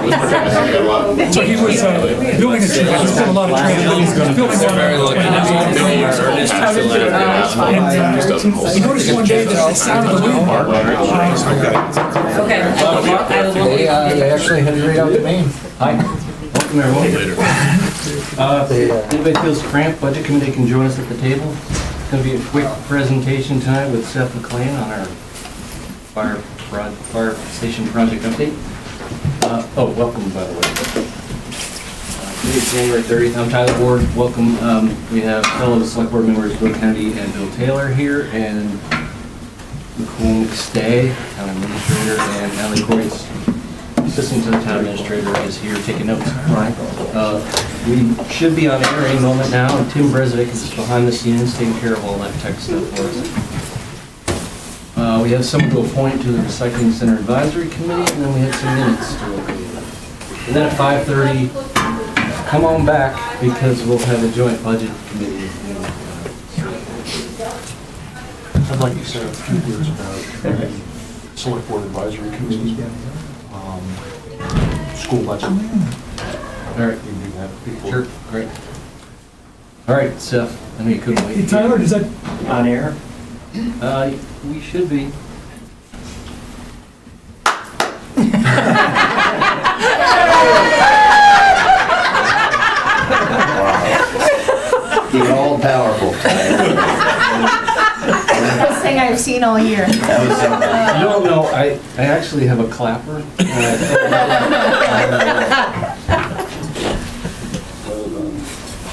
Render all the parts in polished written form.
So he was building a tree. He was doing a lot of training. He was building he noticed one day that the sound of the wind. They actually had to read out the name. Hi. Welcome everyone. If anybody feels cramped, Budget Committee can join us at the table. It's going to be a quick presentation tonight with Seth MacLean on our fire station project update. Welcome by the way. Today is January 30th. I'm Tyler Ward. Welcome. We have fellow select board members Bill Kennedy and Bill Taylor here, and Nicole McStay, town administrator, and Allie Corey's assistant to the town administrator is here taking notes. We should be on air any moment now, and Tim Brezovic is behind the scenes taking care of all that tech stuff for us. We have someone to appoint to the Recycling Center Advisory Committee, and then we have some minutes to look at. And then at 5:30, come on back because we'll have a joint budget committee. I'd like to say a few words about select board advisory committee, school budget. All right. You can do that before. Sure, great. All right, Seth, I know you couldn't wait. Hey, Tyler, is that On air? We should be. You're all powerful. Best thing I've seen all year. You don't know, I actually have a clapper.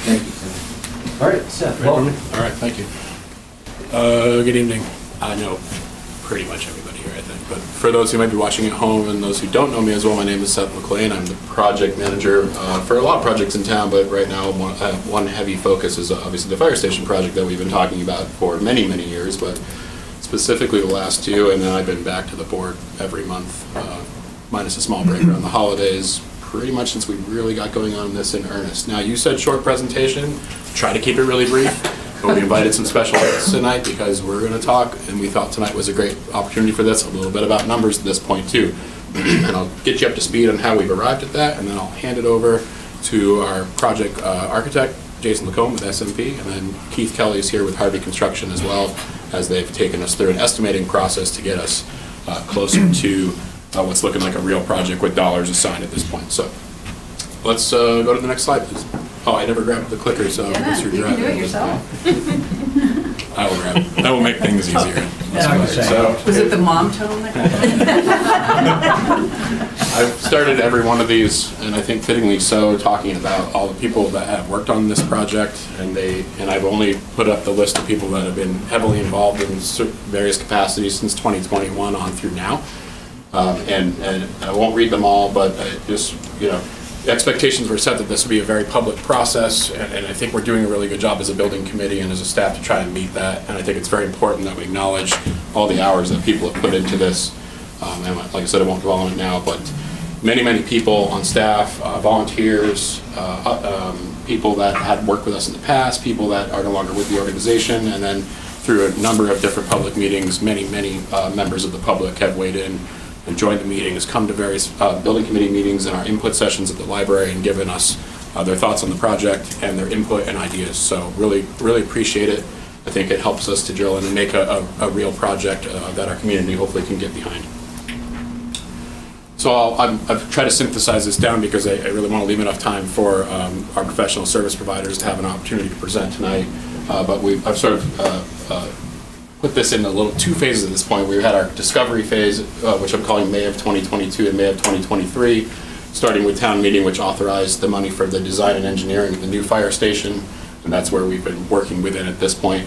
Thank you, Seth. All right, Seth, welcome. All right, thank you. Good evening. I know pretty much everybody here, I think, but for those who might be watching at home and those who don't know me as well, my name is Seth MacLean. I'm the project manager for a lot of projects in town, but right now one heavy focus is obviously the fire station project that we've been talking about for many, many years, but specifically the last two, and then I've been back to the board every month, minus a small break around the holidays, pretty much since we really got going on this in earnest. Now, you said short presentation, try to keep it really brief. But we invited some special guests tonight because we're going to talk, and we thought tonight was a great opportunity for this, a little bit about numbers at this point too. And I'll get you up to speed on how we've arrived at that, and then I'll hand it over to our project architect, Jason Lacombe with SMP, and then Keith Kelly is here with Harvey Construction as well, as they've taken us through an estimating process to get us closer to what's looking like a real project with dollars assigned at this point. So let's go to the next slide, please. Oh, I never grabbed the clicker, so Yeah, you can do it yourself. I will grab it. That will make things easier. So, Was it the mom tone? I've started every one of these, and I think fittingly so, talking about all the people that have worked on this project, and I've only put up the list of people that have been heavily involved in various capacities since 2021 on through now. And I won't read them all, but just, the expectations were set that this would be a very public process, and I think we're doing a really good job as a building committee and as a staff to try and meet that. And I think it's very important that we acknowledge all the hours that people have put into this. And like I said, I won't dwell on it now, but many, many people on staff, volunteers, people that had worked with us in the past, people that are no longer with the organization, and then through a number of different public meetings, many members of the public have weighed in and joined the meetings, come to various building committee meetings and our input sessions at the library and given us their thoughts on the project and their input and ideas. So really, really appreciate it. I think it helps us to drill in and make a real project that our community hopefully can get behind. So I've tried to synthesize this down because I really want to leave enough time for our professional service providers to have an opportunity to present tonight. But I've sort of put this in a little two phases at this point. We had our discovery phase, which I'm calling May of 2022 and May of 2023, starting with town meeting, which authorized the money for the design and engineering of the new fire station, and that's where we've been working within at this point.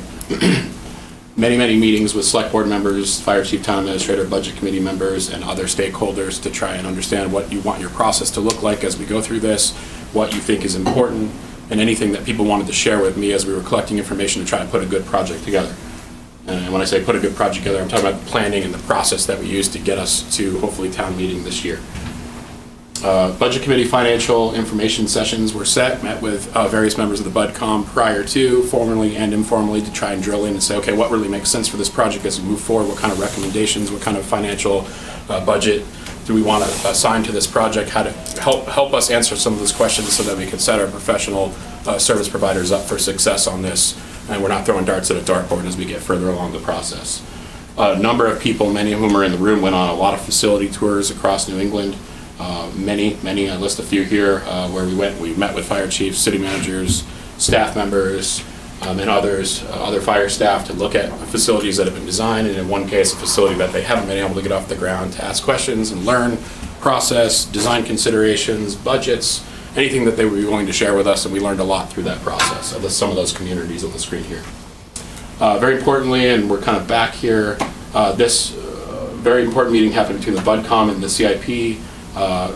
Many meetings with select board members, fire chief, town administrator, budget committee members, and other stakeholders to try and understand what you want your process to look like as we go through this, what you think is important, and anything that people wanted to share with me as we were collecting information to try and put a good project together. And when I say put a good project together, I'm talking about the planning and the process that we use to get us to hopefully town meeting this year. Budget committee financial information sessions were set, met with various members of the BudCom prior to, formally and informally, to try and drill in and say, okay, what really makes sense for this project as we move forward, what kind of recommendations, what kind of financial budget do we want to assign to this project, how to help us answer some of those questions so that we can set our professional service providers up for success on this, and we're not throwing darts at a dartboard as we get further along the process. A number of people, many of whom are in the room, went on a lot of facility tours across New England. Many, I list a few here, where we met with fire chiefs, city managers, staff members, and others, other fire staff, to look at facilities that have been designed, and in one case, a facility that they haven't been able to get off the ground, to ask questions and learn, process, design considerations, budgets, anything that they would be willing to share with us, and we learned a lot through that process. I list some of those communities on the screen here. Very importantly, and we're kind of back here, this very important meeting happened between the BudCom and the CIP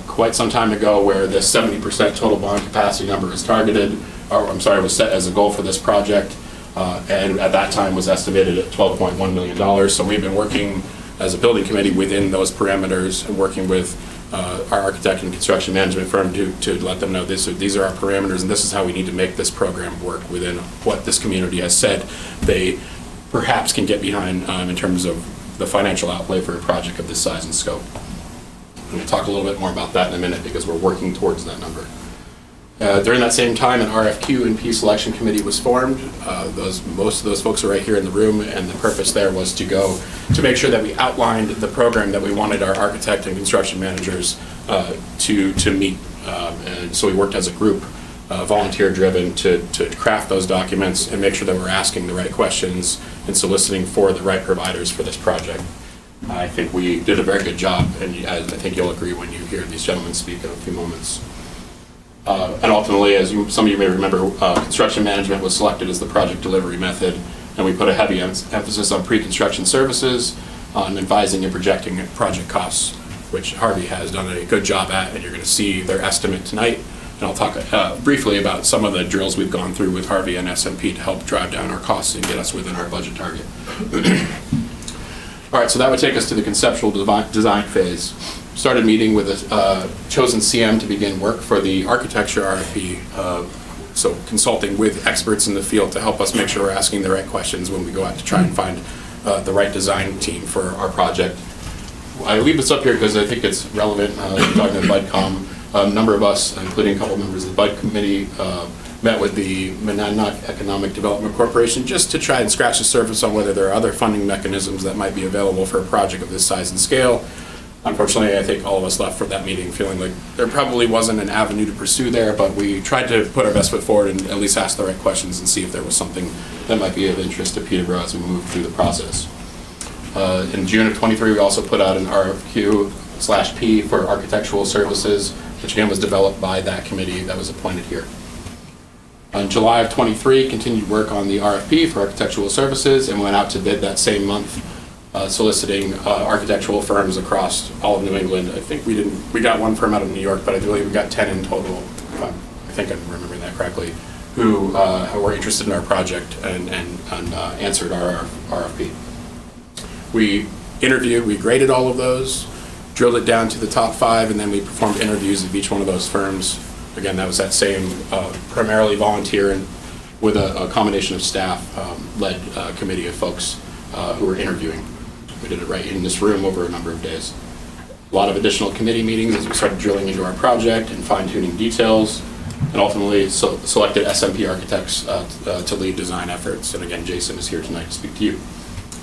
quite some time ago, where the 70% total bond capacity number is targeted, or I'm sorry, was set as a goal for this project, and at that time was estimated at $12.1 million. So we've been working as a building committee within those parameters, and working with our architect and construction management firm to let them know these are our parameters, and this is how we need to make this program work within what this community has said they perhaps can get behind in terms of the financial outlay for a project of this size and scope. I'm going to talk a little bit more about that in a minute, because we're working towards that number. During that same time, an RFQ and P selection committee was formed. Most of those folks are right here in the room, and the purpose there was to make sure that we outlined the program that we wanted our architect and construction managers to meet. And so we worked as a group, volunteer-driven, to craft those documents and make sure that we're asking the right questions and soliciting for the right providers for this project. I think we did a very good job, and I think you'll agree when you hear these gentlemen speak in a few moments. And ultimately, as some of you may remember, construction management was selected as the project delivery method, and we put a heavy emphasis on pre-construction services, on advising and projecting project costs, which Harvey has done a good job at, and you're going to see their estimate tonight. And I'll talk briefly about some of the drills we've gone through with Harvey and SMP to help drive down our costs and get us within our budget target. All right, so that would take us to the conceptual design phase. Started meeting with a chosen CM to begin work for the architecture RFP, so consulting with experts in the field to help us make sure we're asking the right questions when we go out to try and find the right design team for our project. I leave this up here because I think it's relevant. Talking to BudCom, a number of us, including a couple members of the Bud Committee, met with the Monadnock Economic Development Corporation just to try and scratch the surface on whether there are other funding mechanisms that might be available for a project of this size and scale. Unfortunately, I think all of us left for that meeting feeling like there probably wasn't an avenue to pursue there, but we tried to put our best foot forward and at least ask the right questions and see if there was something that might be of interest to Peterborough as we move through the process. In June of 23, we also put out an RFQ/P for architectural services, which again was developed by that committee that was appointed here. In July of 23, continued work on the RFP for architectural services and went out to bid that same month, soliciting architectural firms across all of New England. I think we got one firm out of New York, but I believe we got 10 in total, I think I'm remembering that correctly, who were interested in our project and answered our RFP. We interviewed, we graded all of those, drilled it down to the top 5, and then we performed interviews of each one of those firms. Again, that was that same primarily volunteer and with a combination of staff-led committee of folks who were interviewing. We did it right in this room over a number of days. A lot of additional committee meetings as we started drilling into our project and fine-tuning details, and ultimately selected SMP architects to lead design efforts. And again, Jason is here tonight to speak to you.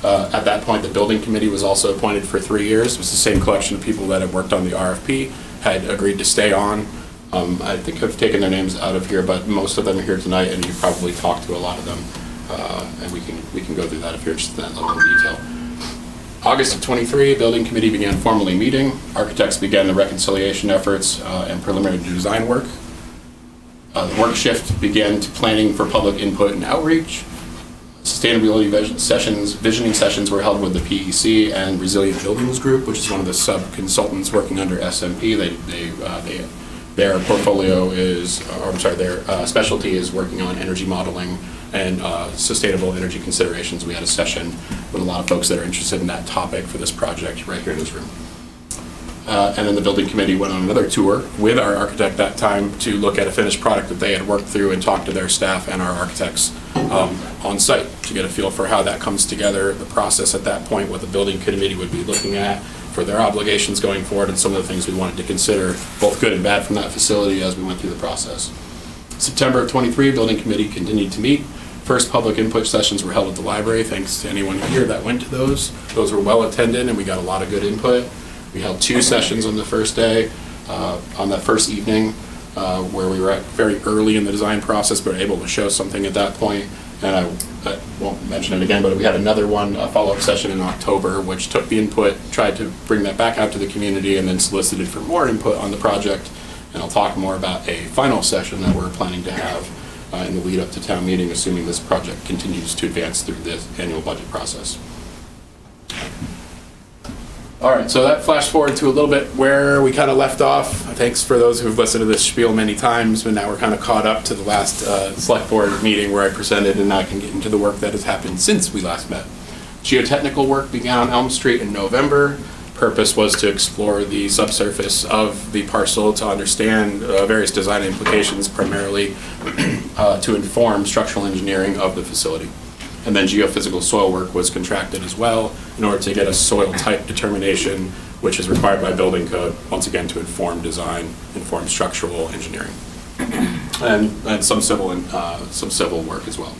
At that point, the building committee was also appointed for 3 years. It was the same collection of people that had worked on the RFP, had agreed to stay on. I think I've taken their names out of here, but most of them are here tonight, and you probably talked to a lot of them, and we can go through that if you're interested in that level of detail. August of 23, building committee began formally meeting. Architects began the reconciliation efforts and preliminary design work. The work shift began to planning for public input and outreach. Sustainability visioning sessions were held with the PEC and Resilient Buildings Group, which is one of the sub-consultants working under SMP. Their portfolio is, or I'm sorry, their specialty is working on energy modeling and sustainable energy considerations. We had a session with a lot of folks that are interested in that topic for this project right here in this room. And then the building committee went on another tour with our architect that time to look at a finished product that they had worked through and talk to their staff and our architects on site to get a feel for how that comes together, the process at that point, what the building committee would be looking at for for their obligations going forward and some of the things we wanted to consider, both good and bad, from that facility as we went through the process. September of '23, Building Committee continued to meet. First public input sessions were held at the library. Thanks to anyone here that went to those. Those were well attended and we got a lot of good input. We held 2 sessions on the first day, on that first evening, where we were at very early in the design process, but were able to show something at that point. And I won't mention it again, but we had another one, a follow-up session in October, which took the input, tried to bring that back out to the community, and then solicited for more input on the project. And I'll talk more about a final session that we're planning to have in the lead up to town meeting, assuming this project continues to advance through the annual budget process. All right, so that flash forward to a little bit where we kind of left off. Thanks for those who've listened to this spiel many times, but now we're kind of caught up to the last select board meeting where I presented, and now I can get into the work that has happened since we last met. Geotechnical work began on Elm Street in November. Purpose was to explore the subsurface of the parcel to understand various design implications, primarily to inform structural engineering of the facility. And then geophysical soil work was contracted as well in order to get a soil type determination, which is required by building code, once again to inform design, inform structural engineering, and some civil work as well.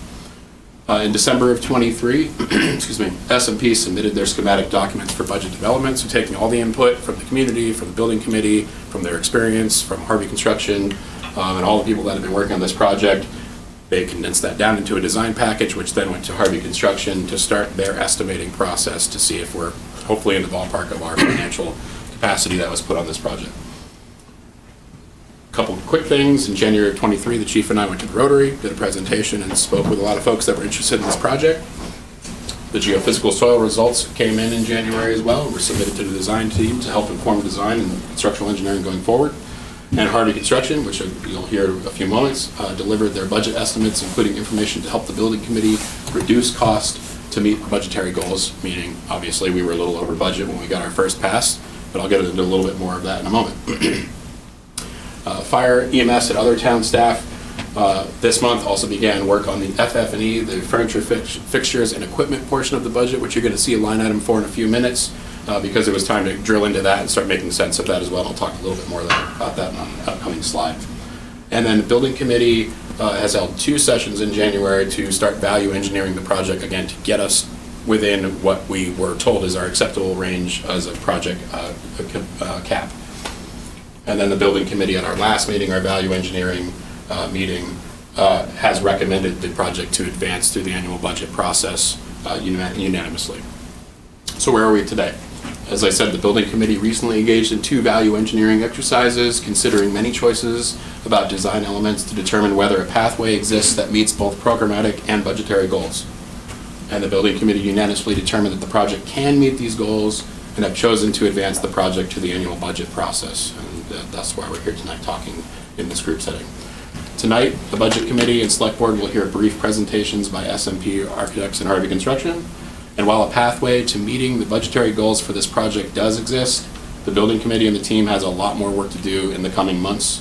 In December of '23, excuse me, S&P submitted their schematic documents for budget development, so taking all the input from the community, from the building committee, from their experience, from Harvey Construction, and all the people that have been working on this project. They condensed that down into a design package, which then went to Harvey Construction to start their estimating process to see if we're hopefully in the ballpark of our financial capacity that was put on this project. A couple of quick things. In January of '23, the chief and I went to the Rotary, did a presentation, and spoke with a lot of folks that were interested in this project. The geophysical soil results came in January as well and were submitted to the design team to help inform design and structural engineering going forward. And Harvey Construction, which you'll hear in a few moments, delivered their budget estimates, including information to help the building committee reduce cost to meet budgetary goals, meaning obviously we were a little over budget when we got our first pass, but I'll get into a little bit more of that in a moment. Fire, EMS, and other town staff this month also began work on the FF&E, the furniture, fixtures, and equipment portion of the budget, which you're going to see a line item for in a few minutes. Because it was time to drill into that and start making sense of that as well. I'll talk a little bit more about that on an upcoming slide. And then the building committee has held 2 sessions in January to start value engineering the project, again, to get us within what we were told is our acceptable range as a project cap. And then the building committee at our last meeting, our value engineering meeting, has recommended the project to advance through the annual budget process unanimously. So where are we today? As I said, the building committee recently engaged in 2 value engineering exercises, considering many choices about design elements to determine whether a pathway exists that meets both programmatic and budgetary goals. And the building committee unanimously determined that the project can meet these goals and have chosen to advance the project to the annual budget process. And that's why we're here tonight talking in this group setting. Tonight, the budget committee and select board will hear brief presentations by S&P Architects and Harvey Construction. And while a pathway to meeting the budgetary goals for this project does exist, the building committee and the team has a lot more work to do in the coming months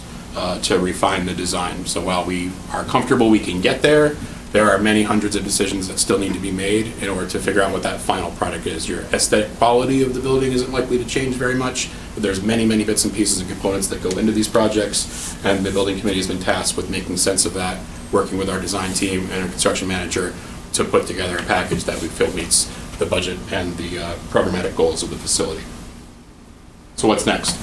to refine the design. So while we are comfortable we can get there, there are many hundreds of decisions that still need to be made in order to figure out what that final product is. Your aesthetic quality of the building isn't likely to change very much, but there's many, many bits and pieces and components that go into these projects, and the building committee has been tasked with making sense of that, working with our design team and our construction manager to put together a package that we feel meets the budget and the programmatic goals of the facility. So what's next?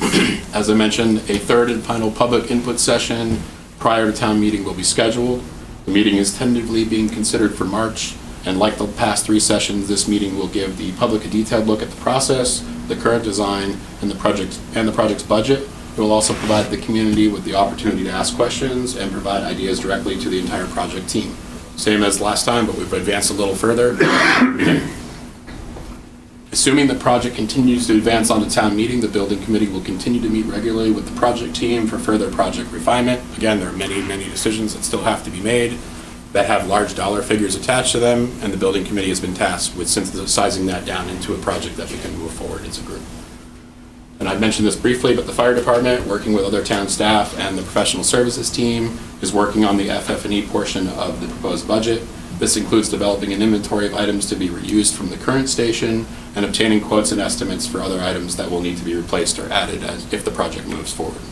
As I mentioned, a 3rd and final public input session prior to town meeting will be scheduled. The meeting is tentatively being considered for March, and like the past 3 sessions, this meeting will give the public a detailed look at the process, the current design, and the project's budget. It will also provide the community with the opportunity to ask questions and provide ideas directly to the entire project team. Same as last time, but we've advanced a little further. Assuming the project continues to advance on to town meeting, the building committee will continue to meet regularly with the project team for further project refinement. Again, there are many, many decisions that still have to be made that have large dollar figures attached to them, and the building committee has been tasked with synthesizing that down into a project that we can move forward as a group. And I've mentioned this briefly, but the fire department, working with other town staff and the professional services team, is working on the FF&E portion of the proposed budget. This includes developing an inventory of items to be reused from the current station and obtaining quotes and estimates for other items that will need to be replaced or added if the project moves forward.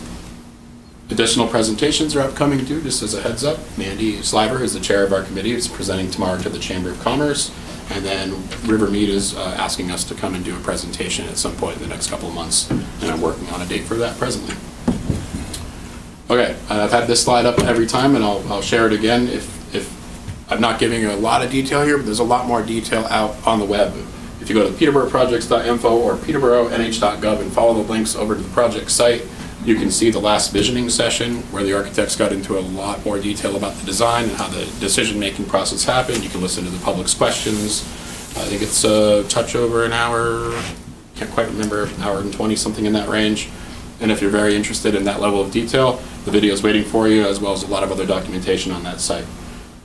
Additional presentations are upcoming too, just as a heads up. Mandy Sliver is the chair of our committee. Is presenting tomorrow to the Chamber of Commerce. And then Rivermead is asking us to come and do a presentation at some point in the next couple of months. And I'm working on a date for that presently. Okay, I've had this slide up every time and I'll share it again. If I'm not giving you a lot of detail here, but there's a lot more detail out on the web. If you go to peterboroughprojects.info or peterborough.nh.gov and follow the links over to the project site, you can see the last visioning session where the architects got into a lot more detail about the design and how the decision-making process happened. You can listen to the public's questions. I think it's a touch over an hour, can't quite remember, hour and 20, something in that range. And if you're very interested in that level of detail, the video is waiting for you, as well as a lot of other documentation on that site.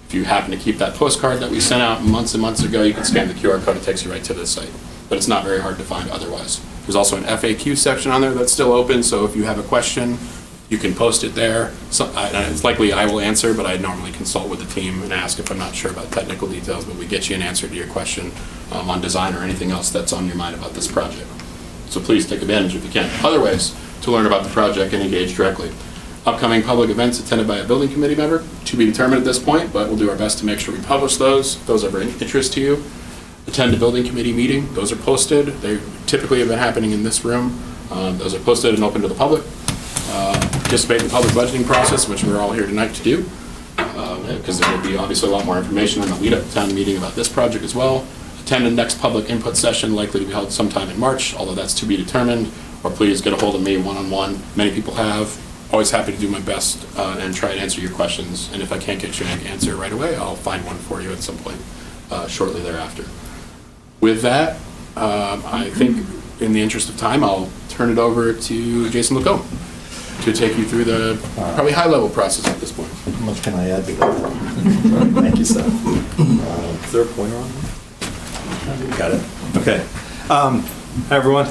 If you happen to keep that postcard that we sent out months and months ago, you can scan the QR code, it takes you right to this site. But it's not very hard to find otherwise. There's also an FAQ section on there that's still open, so if you have a question, you can post it there. So, it's likely I will answer, but I normally consult with the team and ask if I'm not sure about technical details, but we get you an answer to your question on design or anything else that's on your mind about this project. So please take advantage if you can. Other ways to learn about the project and engage directly. Upcoming public events attended by a building committee member, to be determined at this point, but we'll do our best to make sure we publish those if those are of interest to you. Attend a building committee meeting, those are posted. They typically have been happening in this room. Those are posted and open to the public. Participate in the public budgeting process, which we're all here tonight to do, because there will be obviously a lot more information on the lead up to town meeting about this project as well. Attend the next public input session, likely to be held sometime in March, although that's to be determined, or please get a hold of me one-on-one. Many people have. Always happy to do my best and try and answer your questions, and if I can't get you an answer right away, I'll find one for you at some point shortly thereafter. With that, I think in the interest of time, I'll turn it over to Jason Lacombe to take you through the probably high-level process at this point. How much can I add to that? Thank you, Seth. Is there a pointer on there? Got it. Okay. Hi, everyone.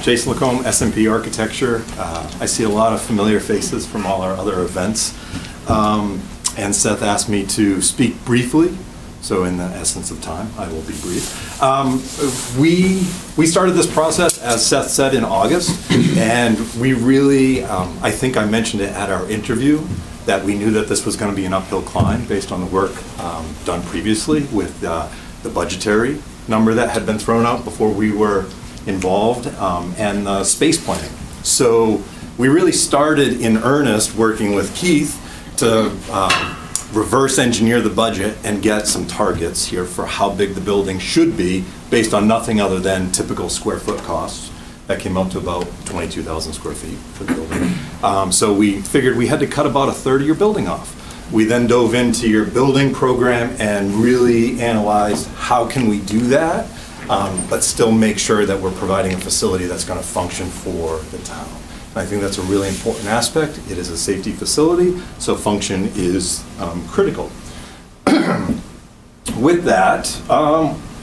Jason Lacombe, SMP Architecture. I see a lot of familiar faces from all our other events. And Seth asked me to speak briefly. So in the essence of time, I will be brief. We started this process, as Seth said, in August, and we really, I think I mentioned it at our interview, that we knew that this was going to be an uphill climb based on the work done previously with the budgetary number that had been thrown out before we were involved, and the space planning. So we really started in earnest working with Keith to reverse engineer the budget and get some targets here for how big the building should be based on nothing other than typical square foot costs. That came up to about 22,000 square feet for the building. So we figured we had to cut about a third of your building off. We then dove into your building program and really analyzed how can we do that, but still make sure that we're providing a facility that's going to function for the town. I think that's a really important aspect. It is a safety facility, so function is critical. With that,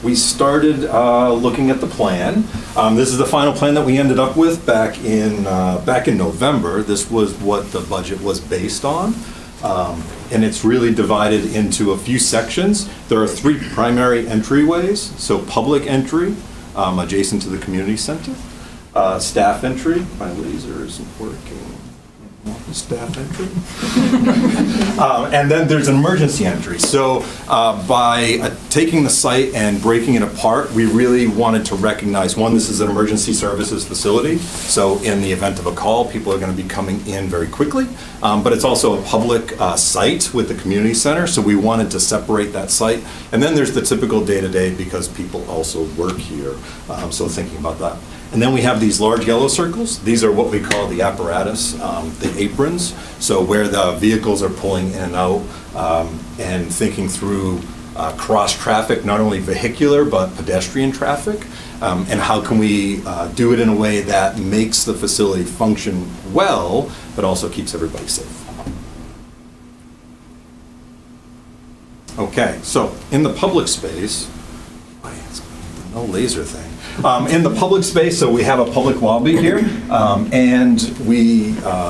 we started looking at the plan. This is the final plan that we ended up with back in November. This was what the budget was based on. And it's really divided into a few sections. There are 3 primary entryways, so public entry, adjacent to the community center. Staff entry, my laser isn't working. Staff entry. And then there's an emergency entry. So by taking the site and breaking it apart, we really wanted to recognize, one, this is an emergency services facility. So in the event of a call, people are going to be coming in very quickly. But it's also a public site with the community center. So we wanted to separate that site. And then there's the typical day-to-day because people also work here. So thinking about that. And then we have these large yellow circles. These are what we call the apparatus, the aprons. So where the vehicles are pulling in and out and thinking through cross traffic, not only vehicular, but pedestrian traffic. And how can we do it in a way that makes the facility function well, but also keeps everybody safe. Okay, so in the public space, no laser thing. In the public space, so we have a public lobby here, and we,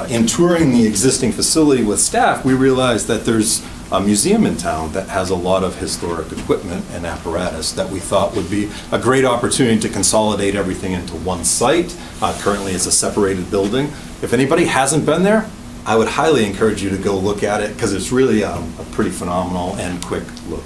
in touring the existing facility with staff, we realized that there's a museum in town that has a lot of historic equipment and apparatus that we thought would be a great opportunity to consolidate everything into one site. Currently, it's a separated building. If anybody hasn't been there, I would highly encourage you to go look at it because it's really a pretty phenomenal and quick look.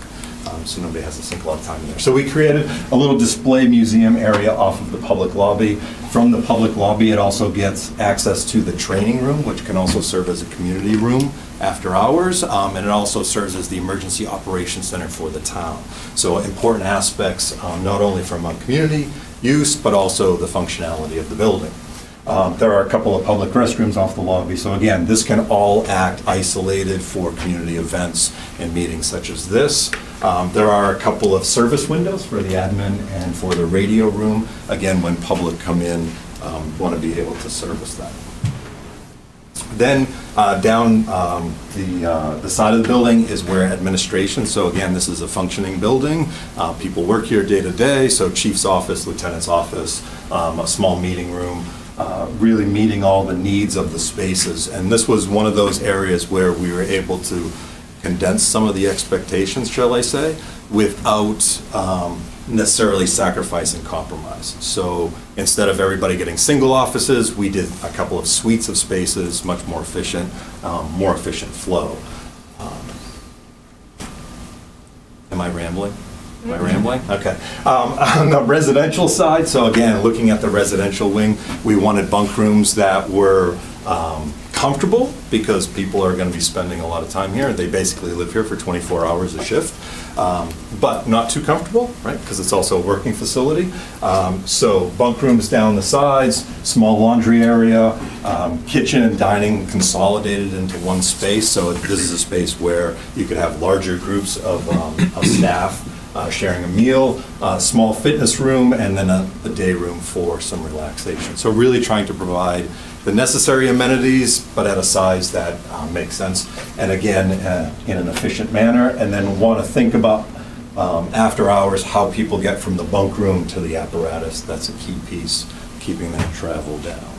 So nobody has to sink a lot of time in there. So we created a little display museum area off of the public lobby. From the public lobby, it also gets access to the training room, which can also serve as a community room after hours, and it also serves as the emergency operations center for the town. So important aspects, not only from a community use, but also the functionality of the building. There are a couple of public restrooms off the lobby. So again, this can all act isolated for community events and meetings such as this. There are a couple of service windows for the admin and for the radio room. Again, when public come in, want to be able to service that. Then down the side of the building is where administration, so again, this is a functioning building. People work here day to day, so chief's office, lieutenant's office, a small meeting room, really meeting all the needs of the spaces. And this was one of those areas where we were able to condense some of the expectations, shall I say, without necessarily sacrificing compromise. So instead of everybody getting single offices, we did a couple of suites of spaces, much more efficient flow. Am I rambling? Am I rambling? Okay. On the residential side, so again, looking at the residential wing, we wanted bunk rooms that were comfortable because people are going to be spending a lot of time here. They basically live here for 24 hours a shift, but not too comfortable, right? Because it's also a working facility. So bunk rooms down the sides, small laundry area, kitchen and dining consolidated into one space. So this is a space where you could have larger groups of staff sharing a meal, small fitness room, and then a day room for some relaxation. So really trying to provide the necessary amenities, but at a size that makes sense. And again, in an efficient manner, and then want to think about after hours, how people get from the bunk room to the apparatus. That's a key piece, keeping that travel down.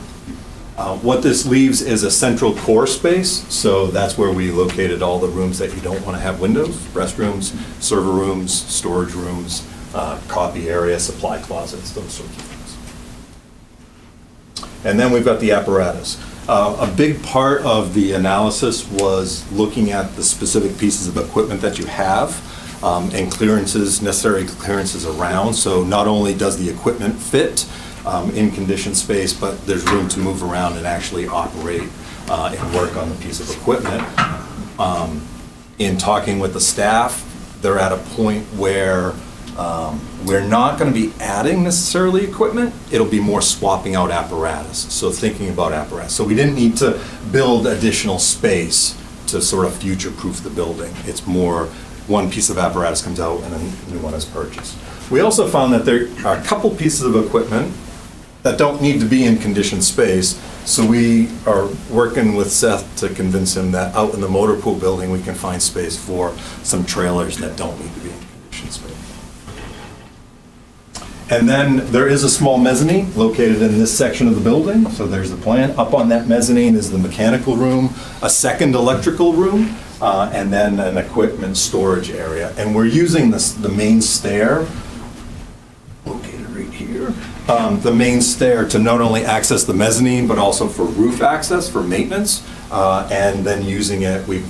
What this leaves is a central core space, so that's where we located all the rooms that you don't want to have windows, restrooms, server rooms, storage rooms, copy area, supply closets, those sorts of things. And then we've got the apparatus. A big part of the analysis was looking at the specific pieces of equipment that you have and clearances, necessary clearances around. So not only does the equipment fit in conditioned space, but there's room to move around and actually operate and work on the piece of equipment. In talking with the staff, they're at a point where we're not going to be adding necessarily equipment. It'll be more swapping out apparatus. So thinking about apparatus. So we didn't need to build additional space to sort of future-proof the building. It's more one piece of apparatus comes out and a new one is purchased. We also found that there are a couple pieces of equipment that don't need to be in conditioned space. So we are working with Seth to convince him that out in the motor pool building, we can find space for some trailers that don't need to be in conditioned space. And then there is a small mezzanine located in this section of the building. So there's the plan. Up on that mezzanine is the mechanical room, a second electrical room, and then an equipment storage area. And we're using the main stair, located right here, the main stair to not only access the mezzanine, but also for roof access, for maintenance. And then using it, we've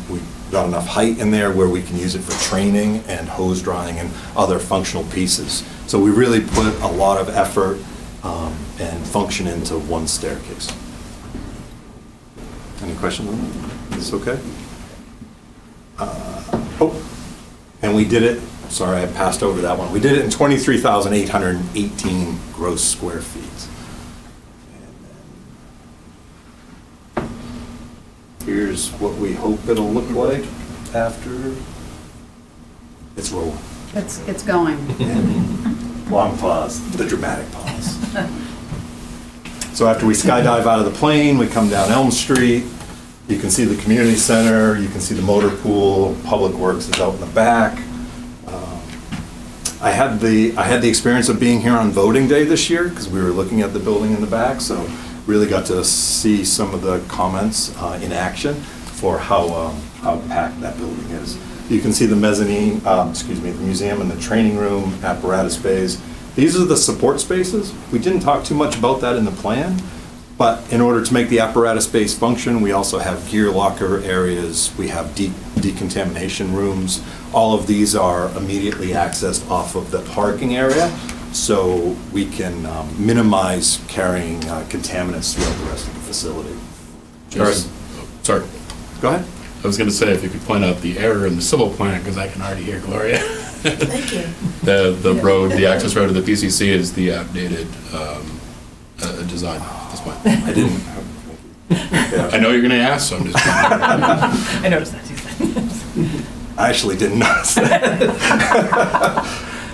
got enough height in there where we can use it for training and hose drying and other functional pieces. So we really put a lot of effort and function into one staircase. Any questions on that? Is this okay? And we did it, sorry, I passed over that one. We did it in 23,818 gross square feet. And then here's what we hope it'll look like after it's rolling. It's going. Long pause, the dramatic pause. So after we skydive out of the plane, we come down Elm Street. You can see the community center, you can see the motor pool, Public Works is out in the back. I had the experience of being here on voting day this year because we were looking at the building in the back, so really got to see some of the comments in action. for how packed that building is. You can see the mezzanine, the museum and the training room, apparatus bays. These are the support spaces. We didn't talk too much about that in the plan, but in order to make the apparatus base function, we also have gear locker areas, we have decontamination rooms. All of these are immediately accessed off of the parking area, so we can minimize carrying contaminants throughout the rest of the facility. Sorry. Go ahead. I was going to say, if you could point out the error in the civil plan, because I can already hear Gloria. Thank you. The road, the access road to the PCC is the outdated design at this point. I didn't. I know you're going to ask, so I'm just. I noticed that too. I actually didn't notice that.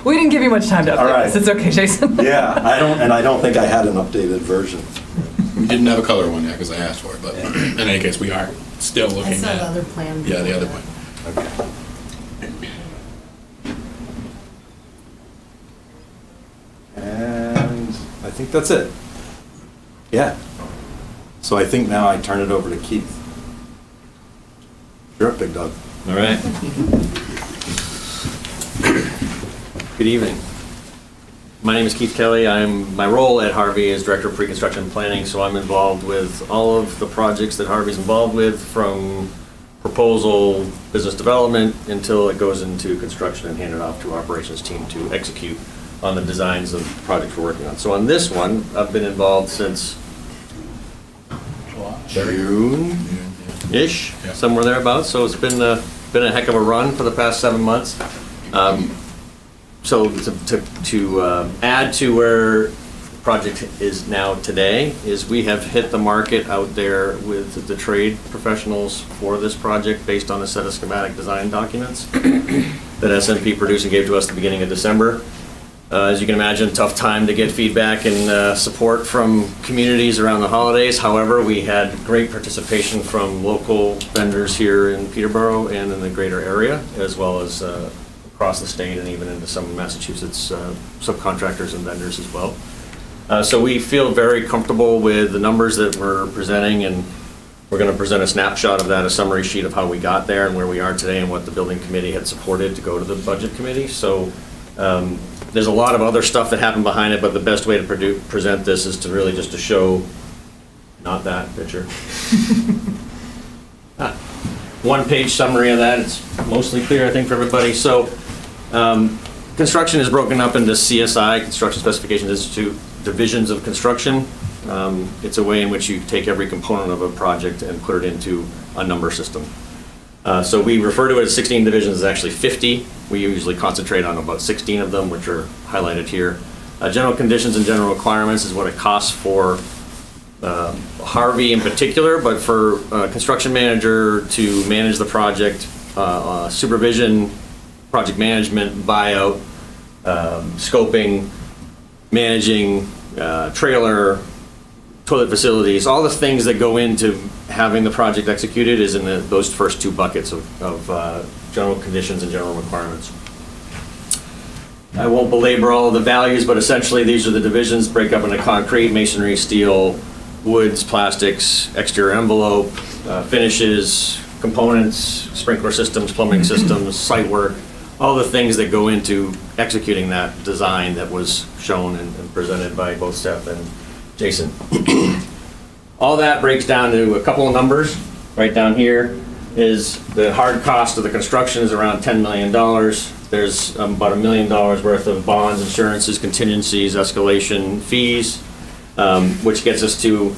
We didn't give you much time to All update right. this. It's okay, Jason. Yeah, I don't think I had an updated version. We didn't have a color one yet because I asked for it, but in any case, we are still looking I saw at. the other plan. Yeah, the other one. Okay. And I think that's it. Yeah. So I think now I turn it over to Keith. You're up, big dog. All right. Good evening. My name is Keith Kelly. My role at Harvey is Director of Pre-Construction Planning, so I'm involved with all of the projects that Harvey's involved with, from proposal, business development, until it goes into construction and handed off to our operations team to execute on the designs of the projects we're working on. So on this one, I've been involved since June-ish, Yeah. somewhere thereabouts. So it's been a heck of a run for the past 7 months. So to add to where the project is now today, is we have hit the market out there with the trade professionals for this project based on a set of schematic design documents that SNP produced and gave to us at the beginning of December. As you can imagine, tough time to get feedback and support from communities around the holidays. However, we had great participation from local vendors here in Peterborough and in the greater area, as well as across the state and even into some Massachusetts subcontractors and vendors as well. So we feel very comfortable with the numbers that we're presenting, and we're going to present a snapshot of that, a summary sheet of how we got there and where we are today and what the building committee had supported to go to the budget committee. So there's a lot of other stuff that happened behind it, but the best way to present this is to really just to show, not that picture. One-page summary of that. It's mostly clear, I think, for everybody. So construction is broken up into CSI, Construction Specifications Institute, divisions of construction. It's a way in which you take every component of a project and put it into a number system. So we refer to it as 16 divisions. It's actually 50. We usually concentrate on about 16 of them, which are highlighted here. General conditions and general requirements is what it costs for Harvey in particular, but for a construction manager to manage the project, supervision, project management, buyout, scoping, managing, trailer, toilet facilities, all the things that go into having the project executed is in those first two buckets of general conditions and general requirements. I won't belabor all of the values, but essentially these are the divisions, break up into concrete, masonry, steel, woods, plastics, exterior envelope, finishes, components, sprinkler systems, plumbing systems, site work, all the things that go into executing that design that was shown and presented by both Seth and Jason. All that breaks down to a couple of numbers. Right down here is the hard cost of the construction is around $10 million. There's about $1 million worth of bonds, insurances, contingencies, escalation, fees, which gets us to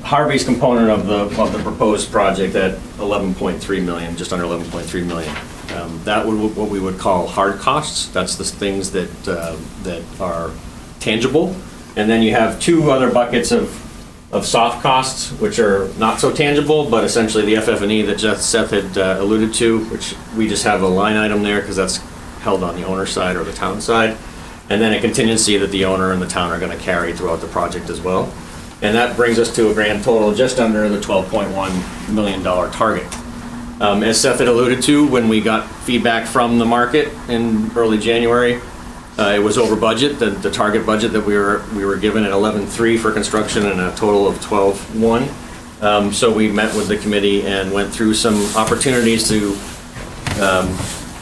Harvey's component of the proposed project at 11.3 million, just under 11.3 million. That would what we would call hard costs. That's the things that that are tangible. And then you have two other buckets of soft costs, which are not so tangible, but essentially the FF&E that Seth had alluded to, which we just have a line item there because that's held on the owner side or the town side. And then a contingency that the owner and the town are going to carry throughout the project as well. And that brings us to a grand total just under the $12.1 million target. As Seth had alluded to, when we got feedback from the market in early January, it was over budget. The target budget that we were given at 11.3 for construction and a total of 12.1. So we met with the committee and went through some opportunities to,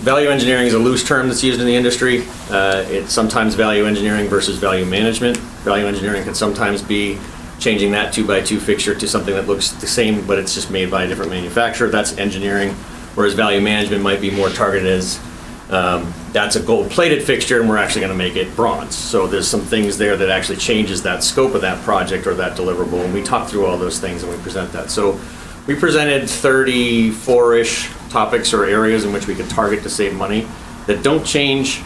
value engineering is a loose term that's used in the industry. It's sometimes value engineering versus value management. Value engineering can sometimes be changing that 2x2 fixture to something that looks the same, but it's just made by a different manufacturer. That's engineering. Whereas value management might be more targeted as, that's a gold-plated fixture and we're actually going to make it bronze. So there's some things there that actually changes that scope of that project or that deliverable. And we talk through all those things and we present that. So we presented 34-ish topics or areas in which we could target to save money that don't change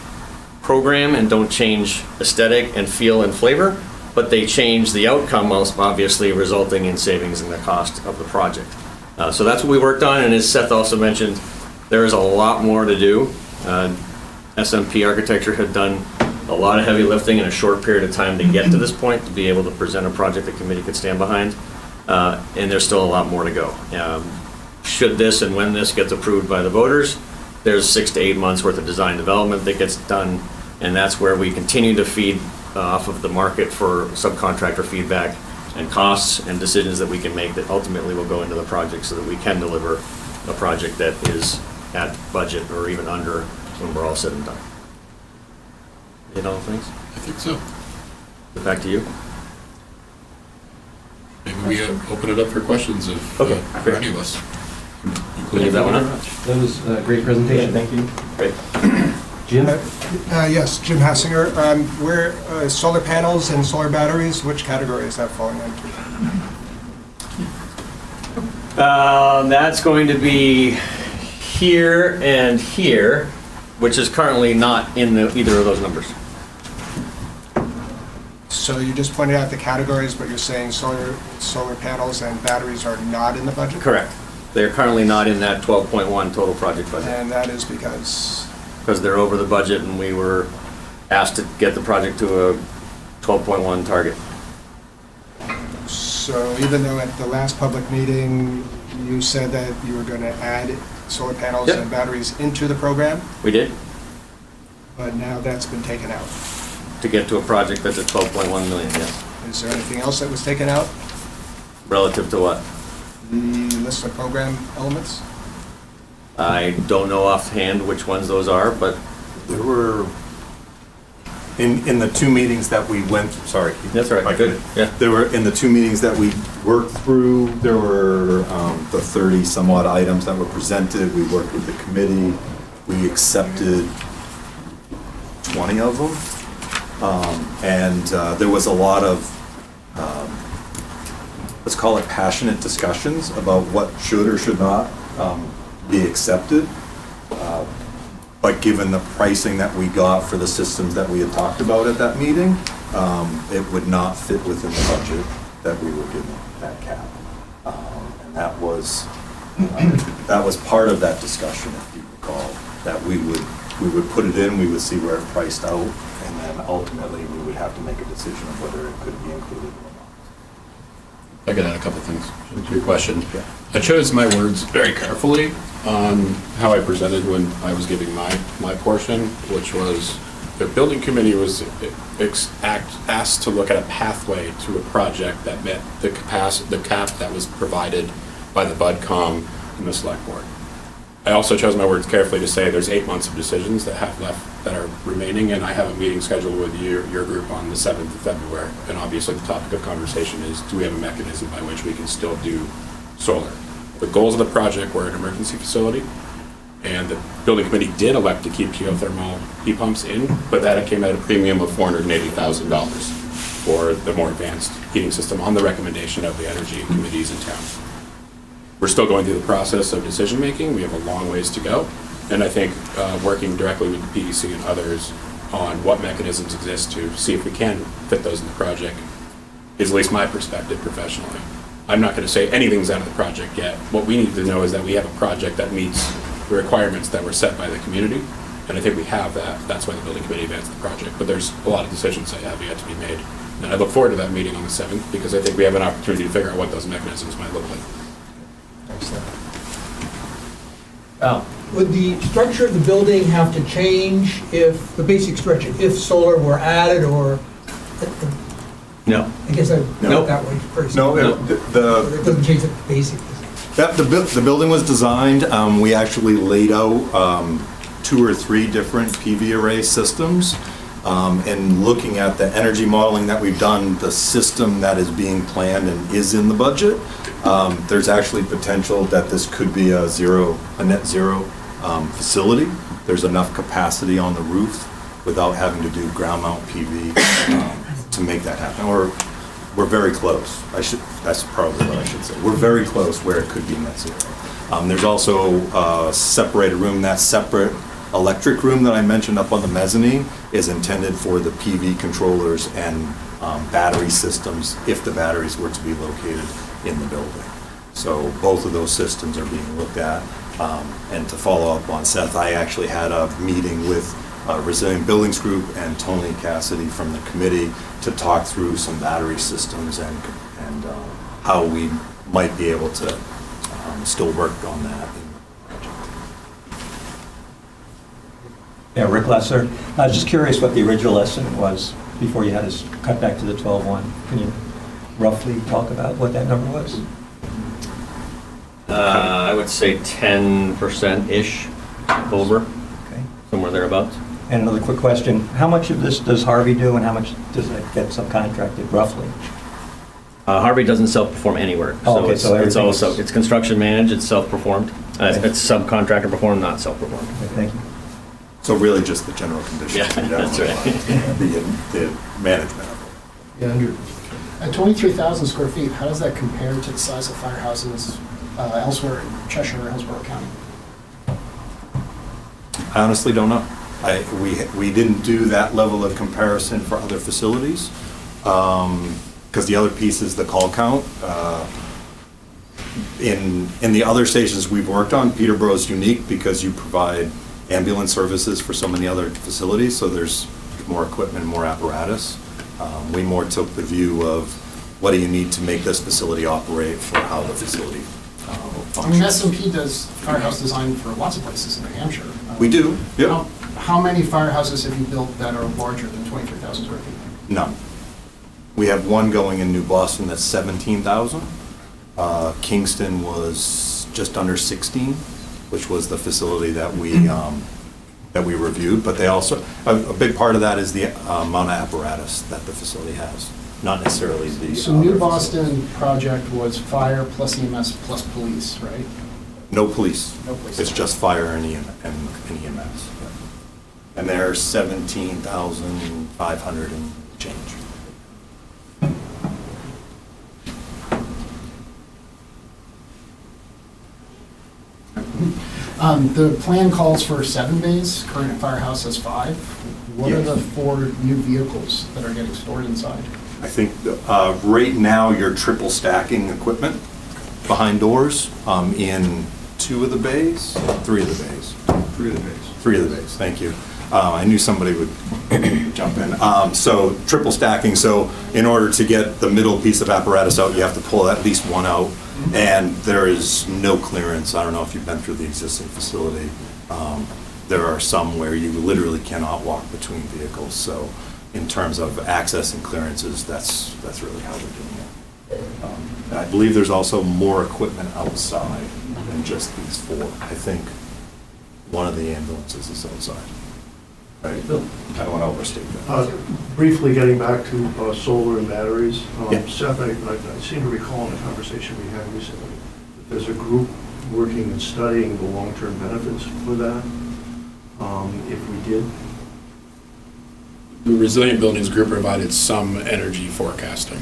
program and don't change aesthetic and feel and flavor, but they change the outcome, obviously resulting in savings in the cost of the project. So that's what we worked on, and as Seth also mentioned, there is a lot more to do. SMP Architecture had done a lot of heavy lifting in a short period of time to get to this point, to be able to present a project the committee could stand behind, and there's still a lot more to go. Should this and when this gets approved by the voters, there's 6 to 8 months worth of design development that gets done, and that's where we continue to feed off of the market for subcontractor feedback and costs and decisions that we can make that ultimately will go into the project so that we can deliver a project that is at budget or even under when we're all said and done. Hit all things? I think so. Back to you. Maybe we open it up for questions of, for any of us. We'll leave that one up. That was a great presentation. Thank you. Great. Jim? Yes, Jim Hassinger. Where solar panels and solar batteries, which category is that falling into? That's going to be here and here, which is currently not in either of those numbers. So you just pointed out the categories, but you're saying solar panels and batteries are not in the budget? Correct. They're currently not in that 12.1 total project budget. And that is because? Because they're over the budget and we were asked to get the project to a 12.1 target. So even though at the last public meeting, you said that you were going to add solar panels Yep. and batteries into the program, We did, but now that's been taken out. to get to a project that's at 12.1 million, yes. Is there anything else that was taken out? Relative to what? The list of program elements? I don't know offhand which ones those are, but There were, in the two meetings that we went, sorry. that's all right, good, yeah. There were, in the two meetings that we worked through, there were the 30 somewhat items that were presented. We worked with the committee. We accepted 20 of them. And there was a lot of, let's call it passionate discussions about what should or should not be accepted. But given the pricing that we got for the systems that we had talked about at that meeting, it would not fit within the budget that we were given, that cap. And that was part of that discussion, if you recall, that we would put it in, we would see where it priced out, and then ultimately we would have to make a decision of whether it could be included or not. I could add a couple things to your question. I chose my words very carefully on how I presented when I was giving my portion, which was the building committee was asked to look at a pathway to a project that met the cap that was provided by the BudCom and the select board. I also chose my words carefully to say there's 8 months of decisions that have left that are remaining, and I have a meeting scheduled with your group on the 7th of February. And obviously the topic of conversation is, do we have a mechanism by which we can still do solar? The goals of the project were an emergency facility, and the building committee did elect to keep geothermal heat pumps in, but that came at a premium of $480,000 for the more advanced heating system on the recommendation of the energy committees in town. We're still going through the process of decision-making. We have a long ways to go. And I think working directly with the PDC and others on what mechanisms exist to see if we can fit those in the project is at least my perspective professionally. I'm not going to say anything's out of the project yet. What we need to know is that we have a project that meets the requirements that were set by the community. And I think we have that. That's why the building committee advanced the project. But there's a lot of decisions that have yet to be made. And I look forward to that meeting on the 7th because I think we have an opportunity to figure out what those mechanisms might look like. Would the structure of the building have to change if, the basic structure, if solar were added, or No. I guess I No. put it that way first. No, No. But it doesn't change the basic. the building was designed, we actually laid out 2 or 3 different PV array systems. And looking at the energy modeling that we've done, the system that is being planned and is in the budget, there's actually potential that this could be a net zero facility. There's enough capacity on the roof without having to do ground mount PV to make that happen. Or we're very close. That's probably what I should say. We're very close where it could be net zero. There's also a separated room. That separate electric room that I mentioned up on the mezzanine is intended for the PV controllers and battery systems if the batteries were to be located in the building. So both of those systems are being looked at. And to follow up on Seth, I actually had a meeting with Resilient Buildings Group and Tony Cassidy from the committee to talk through some battery systems and how we might be able to still work on that. Yeah, Rick Lesser. I was just curious what the original estimate was before you had us cut back to the 12.1. Can you roughly talk about what that number was? I would say 10%-ish over, Okay. somewhere thereabouts. And another quick question. How much of this does Harvey do and how much does that get subcontracted roughly? Harvey doesn't self-perform any work. Oh, okay, so it's everything's- also, it's construction managed, it's self-performed. Okay. It's subcontractor performed, not self-performed. Okay, thank you. So really just the general conditions. Yeah, that's right. The management of it. Yeah, Andrew. At 23,000 square feet, how does that compare to the size of firehouses elsewhere in Cheshire or Hillsborough County? I honestly don't know. We didn't do that level of comparison for other facilities, because the other piece is the call count. In the other stations we've worked on, Peterborough is unique because you provide ambulance services for so many other facilities, so there's more equipment, more apparatus. We more took the view of what do you need to make this facility operate for how the facility I mean, functions. SMP does firehouse design for lots of places in New Hampshire. We do, yep. How many firehouses have you built that are larger than 23,000 square feet? None. We have one going in New Boston that's 17,000. Kingston was just under 16, which was the facility that we reviewed. But they also, a big part of that is the amount of apparatus that the facility has, not necessarily the. So New other Boston facilities. project was fire plus EMS plus police, right? No police. No police. It's just fire and EMS. And they're 17,500 and change. The plan calls for 7 bays, current firehouse has 5. What are Yes. the 4 new vehicles that are getting stored inside? I think right now you're triple stacking equipment behind doors in 2 of the bays, 3 of the bays. 3 of the bays. 3 of the bays, thank you. I knew somebody would jump in. So triple stacking, so in order to get the middle piece of apparatus out, you have to pull at least one out, and there is no clearance. I don't know if you've been through the existing facility. There are some where you literally cannot walk between vehicles, so in terms of access and clearances, that's really how they're doing it. And I believe there's also more equipment outside than just these 4. I think one of the ambulances is outside. Right? I don't want to overstate that. Briefly getting back to solar and batteries, Yeah. Seth, I seem to recall in a conversation we had recently, that there's a group working and studying the long-term benefits for that, if we did. The Resilient Buildings Group provided some energy forecasting.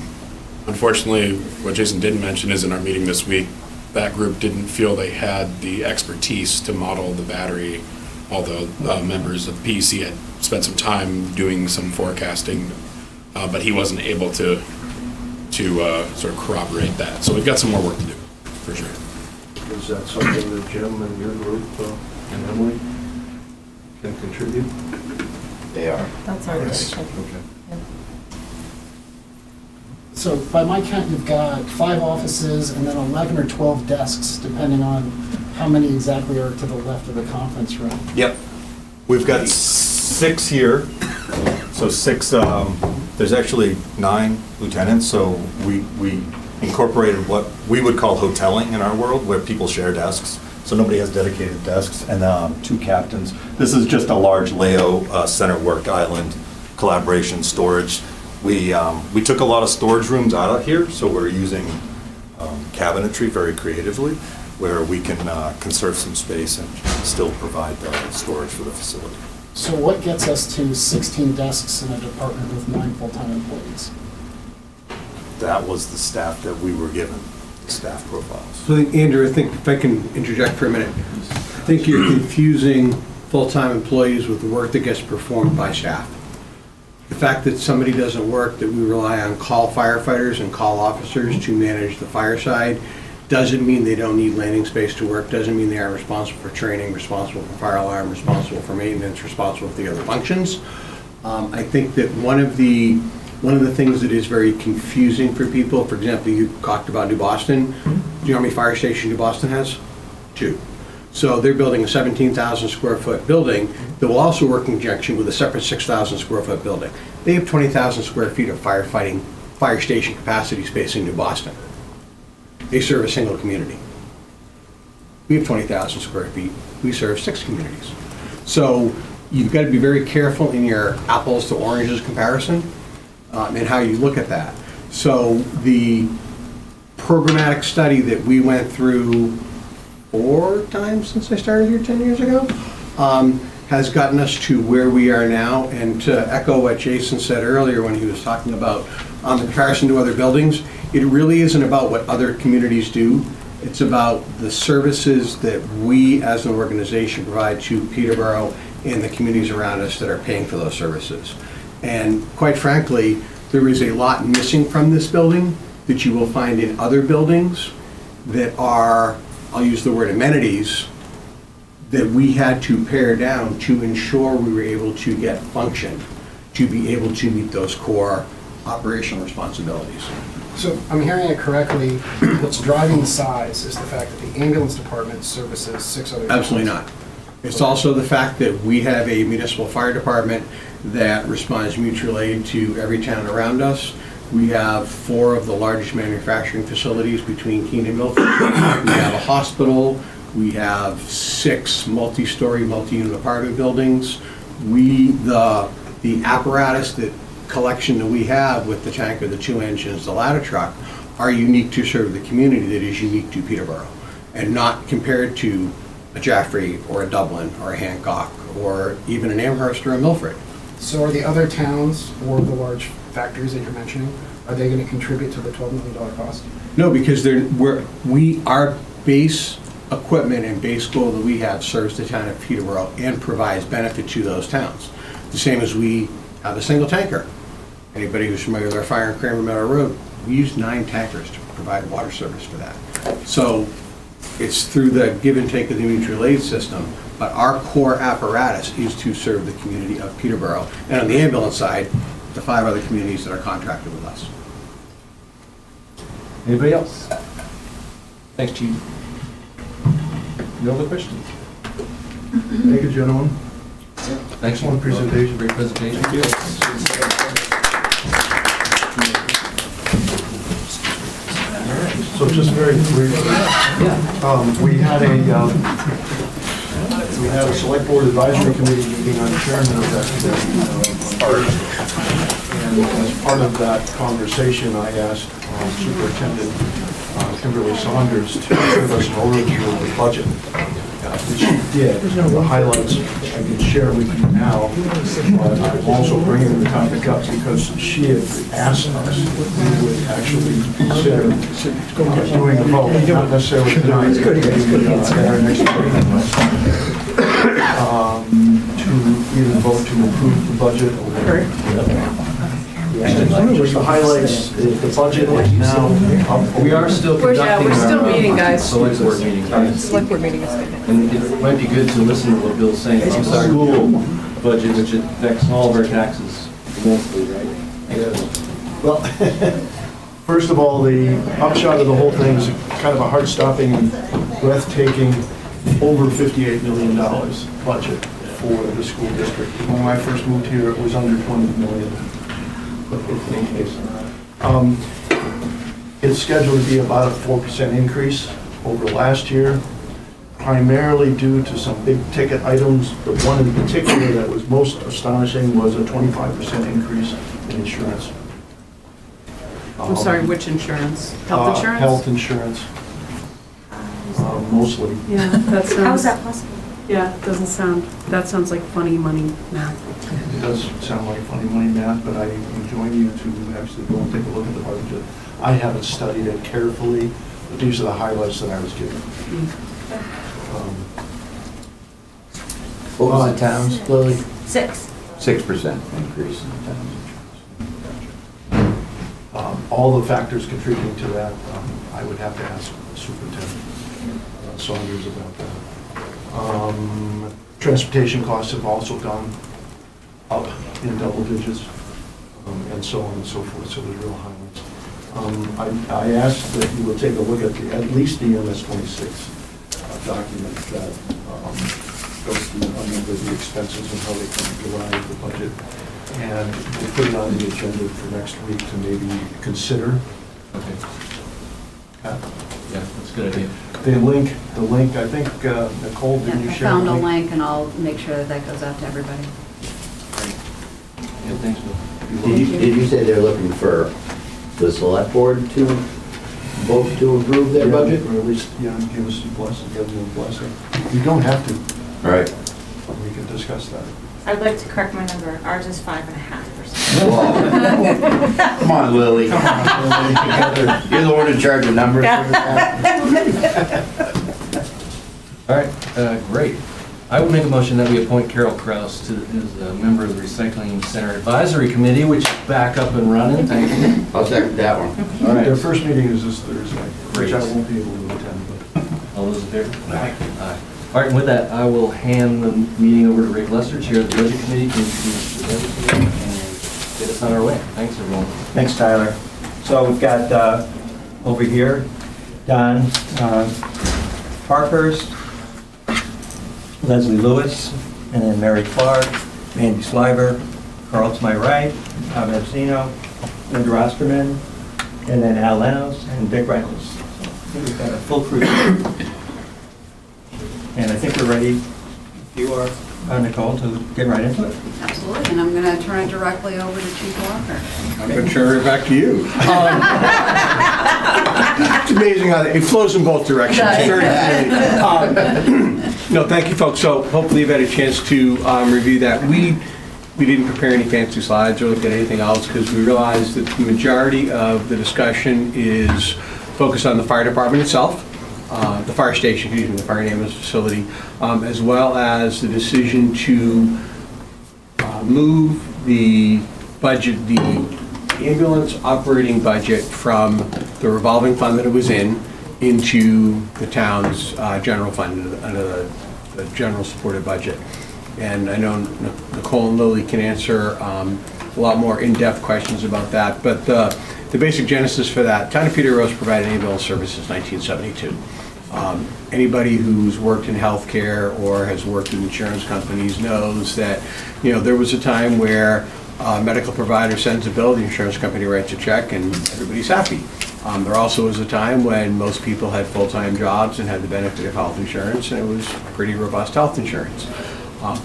Unfortunately, what Jason didn't mention is in our meeting this week, that group didn't feel they had the expertise to model the battery, although members of the PEC had spent some time doing some forecasting, but he wasn't able to sort of corroborate that. So we've got some more work to do, for sure. Is that something that Jim and your group and Emily can contribute? They are. That's our division. Okay. So by my count, you've got 5 offices and then 11 or 12 desks, depending on how many exactly are to the left of the conference room. Yep. We've got 6 here, so 6 There's actually 9 lieutenants, so we incorporated what we would call hoteling in our world, where people share desks. So nobody has dedicated desks, and 2 captains. This is just a large LEO center work island, collaboration, storage. We took a lot of storage rooms out of here, so we're using cabinetry very creatively, where we can conserve some space and still provide storage for the facility. So what gets us to 16 desks in a department with 9 full-time employees? That was the staff that we were given, the staff profiles. So Andrew, I think if I can interject for a minute, I think you're confusing full-time employees with the work that gets performed by staff. The fact that somebody doesn't work, that we rely on call firefighters and call officers to manage the fire side, doesn't mean they don't need landing space to work, doesn't mean they aren't responsible for training, responsible for fire alarm, responsible for maintenance, responsible for the other functions. I think that one of the things that is very confusing for people, for example, you talked about New Boston. Do you know how many fire stations New Boston has? 2. So they're building a 17,000 square foot building that will also work in conjunction with a separate 6,000 square foot building. They have 20,000 square feet of firefighting, fire station capacity space in New Boston. They serve a single community. We have 20,000 square feet. We serve 6 communities. So you've got to be very careful in your apples to oranges comparison and how you look at that. So the programmatic study that we went through 4 times since I started here 10 years ago has gotten us to where we are now. And to echo what Jason said earlier when he was talking about the comparison to other buildings, it really isn't about what other communities do. It's about the services that we as an organization provide to Peterborough and the communities around us that are paying for those services. And quite frankly, there is a lot missing from this building that you will find in other buildings that are, I'll use the word amenities, that we had to pare down to ensure we were able to get function, to be able to meet those core operational responsibilities. So I'm hearing it correctly, what's driving the size is the fact that the ambulance department services 6 other... Absolutely not. It's also the fact that we have a municipal fire department that responds mutual aid to every town around us. We have 4 of the largest manufacturing facilities between Keene and Milford. We have a hospital. We have 6 multi-story, multi-unit apartment buildings. The apparatus, the collection that we have with the tanker, the 2 engines, the ladder truck, are unique to serve the community that is unique to Peterborough, and not compared to a Jaffrey or a Dublin or a Hancock or even an Amherst or a Milford. So are the other towns or the large factories that you're mentioning, are they going to contribute to the $12 million cost? No, because our base equipment and base goal that we have serves the town of Peterborough and provides benefit to those towns. The same as we have a single tanker. Anybody who's familiar with our fire in Cranmer Meadow Road, we use 9 tankers to provide water service for that. So it's through the give and take of the mutual aid system, but our core apparatus is to serve the community of Peterborough. And on the ambulance side, the 5 other communities that are contracted with us. Anybody else? Thanks, Chief. No other questions? Thank you, gentlemen. Thanks. Excellent presentation. Great presentation. Thank you. So just very briefly, we had a select board advisory committee meeting on chairman of that committee. And as part of that conversation, I asked Superintendent Kimberly Saunders to give us an overview of the budget, which she did. The highlights I can share with you now, but I'm also bringing the topic up because she had asked us if we would actually consider doing a vote, not necessarily tonight, but at our next meeting, to either vote to approve the budget or just the highlights, the budget is now up. We are still conducting we're still our, meeting, guys. Select board meeting. Select board meeting is good. And it might be good to listen to what Bill's saying. It's our school budget, which affects all of our taxes immensely, right? Well, first of all, the upshot of the whole thing is kind of a heart-stopping, breathtaking, over $58 million budget for the school district. When I first moved here, it was under $20 million. in case. It's scheduled to be about a 4% increase over last year, primarily due to some big ticket items. The one in particular that was most astonishing was a 25% increase in insurance. I'm sorry, which insurance? Health insurance? Health insurance, mostly. Yeah, that sounds. How is that possible? Yeah, that sounds like funny money math. It does sound like funny money math, but I enjoin you to actually go and take a look at the budget. I haven't studied it carefully, but these are the highlights that I was given. What was the town's, Lily? 6. 6% increase in the town's insurance. All the factors contributing to that, I would have to ask the Superintendent Saunders about that. Transportation costs have also gone up in double digits, and so on and so forth, so there's real highlights. I asked that you would take a look at at least the MS-26 document that goes through a number of the expenses and how they come to derive the budget. And we'll put it on the agenda for next week to maybe consider. Okay. Yeah, that's a good idea. The link, I think, Nicole, did you I share? found the a link? link and I'll make sure that that goes out to everybody. Yeah, thanks, Bill. Did you say they're looking for the select board to vote to approve their budget? Or at least, give us a blessing, give them a blessing. You don't have to. All right. We can discuss that. I'd like to correct my number. Ours is 5.5%. Whoa. Come on, Lily. Come on, Lily. You're the one in charge of numbers. All right, great. I would make a motion that we appoint Carol Krause as a member of the Recycling Center Advisory Committee, which is back up and running. Thank you. I'll second that one. All right. Their first meeting is this Thursday, which I Great. won't be able to attend, but. All those in favor? Aye. Aye. All right, and with that, I will hand the meeting over to Rick Lester, Chair of the Budget Committee, to introduce the Budget Committee and get us on our way. Thanks, everyone. Thanks, Tyler. So we've got over here, Don Parkhurst, Leslie Lewis, and then Mary Clark, Andy Sliver, Carl to my right, Ahmed Zeno, Linda Osterman, and then Al Lenos and Dick Reynolds. So we've got a full crew. And I think we're ready, if you are, Nicole, to get right into it. Absolutely, and I'm going to turn it directly over to Chief Walker. I'm going to turn it back to you. It's amazing how it flows in both directions. Very no, thank you, folks. So hopefully you've had a chance to review that. We didn't prepare any fancy slides or look at anything else because we realized that the majority of the discussion is focused on the fire department itself. The fire station, the fire ambulance facility, as well as the decision to move the budget, the ambulance operating budget from the revolving fund that it was in into the town's general fund, under the general supported budget. And I know Nicole and Lily can answer a lot more in-depth questions about that, but the basic genesis for that, Town of Peterborough has provided ambulance service since 1972. Anybody who's worked in healthcare or has worked with insurance companies knows that, there was a time where a medical provider sends a bill, the insurance company writes a check, and everybody's happy. There also was a time when most people had full-time jobs and had the benefit of health insurance, and it was pretty robust health insurance.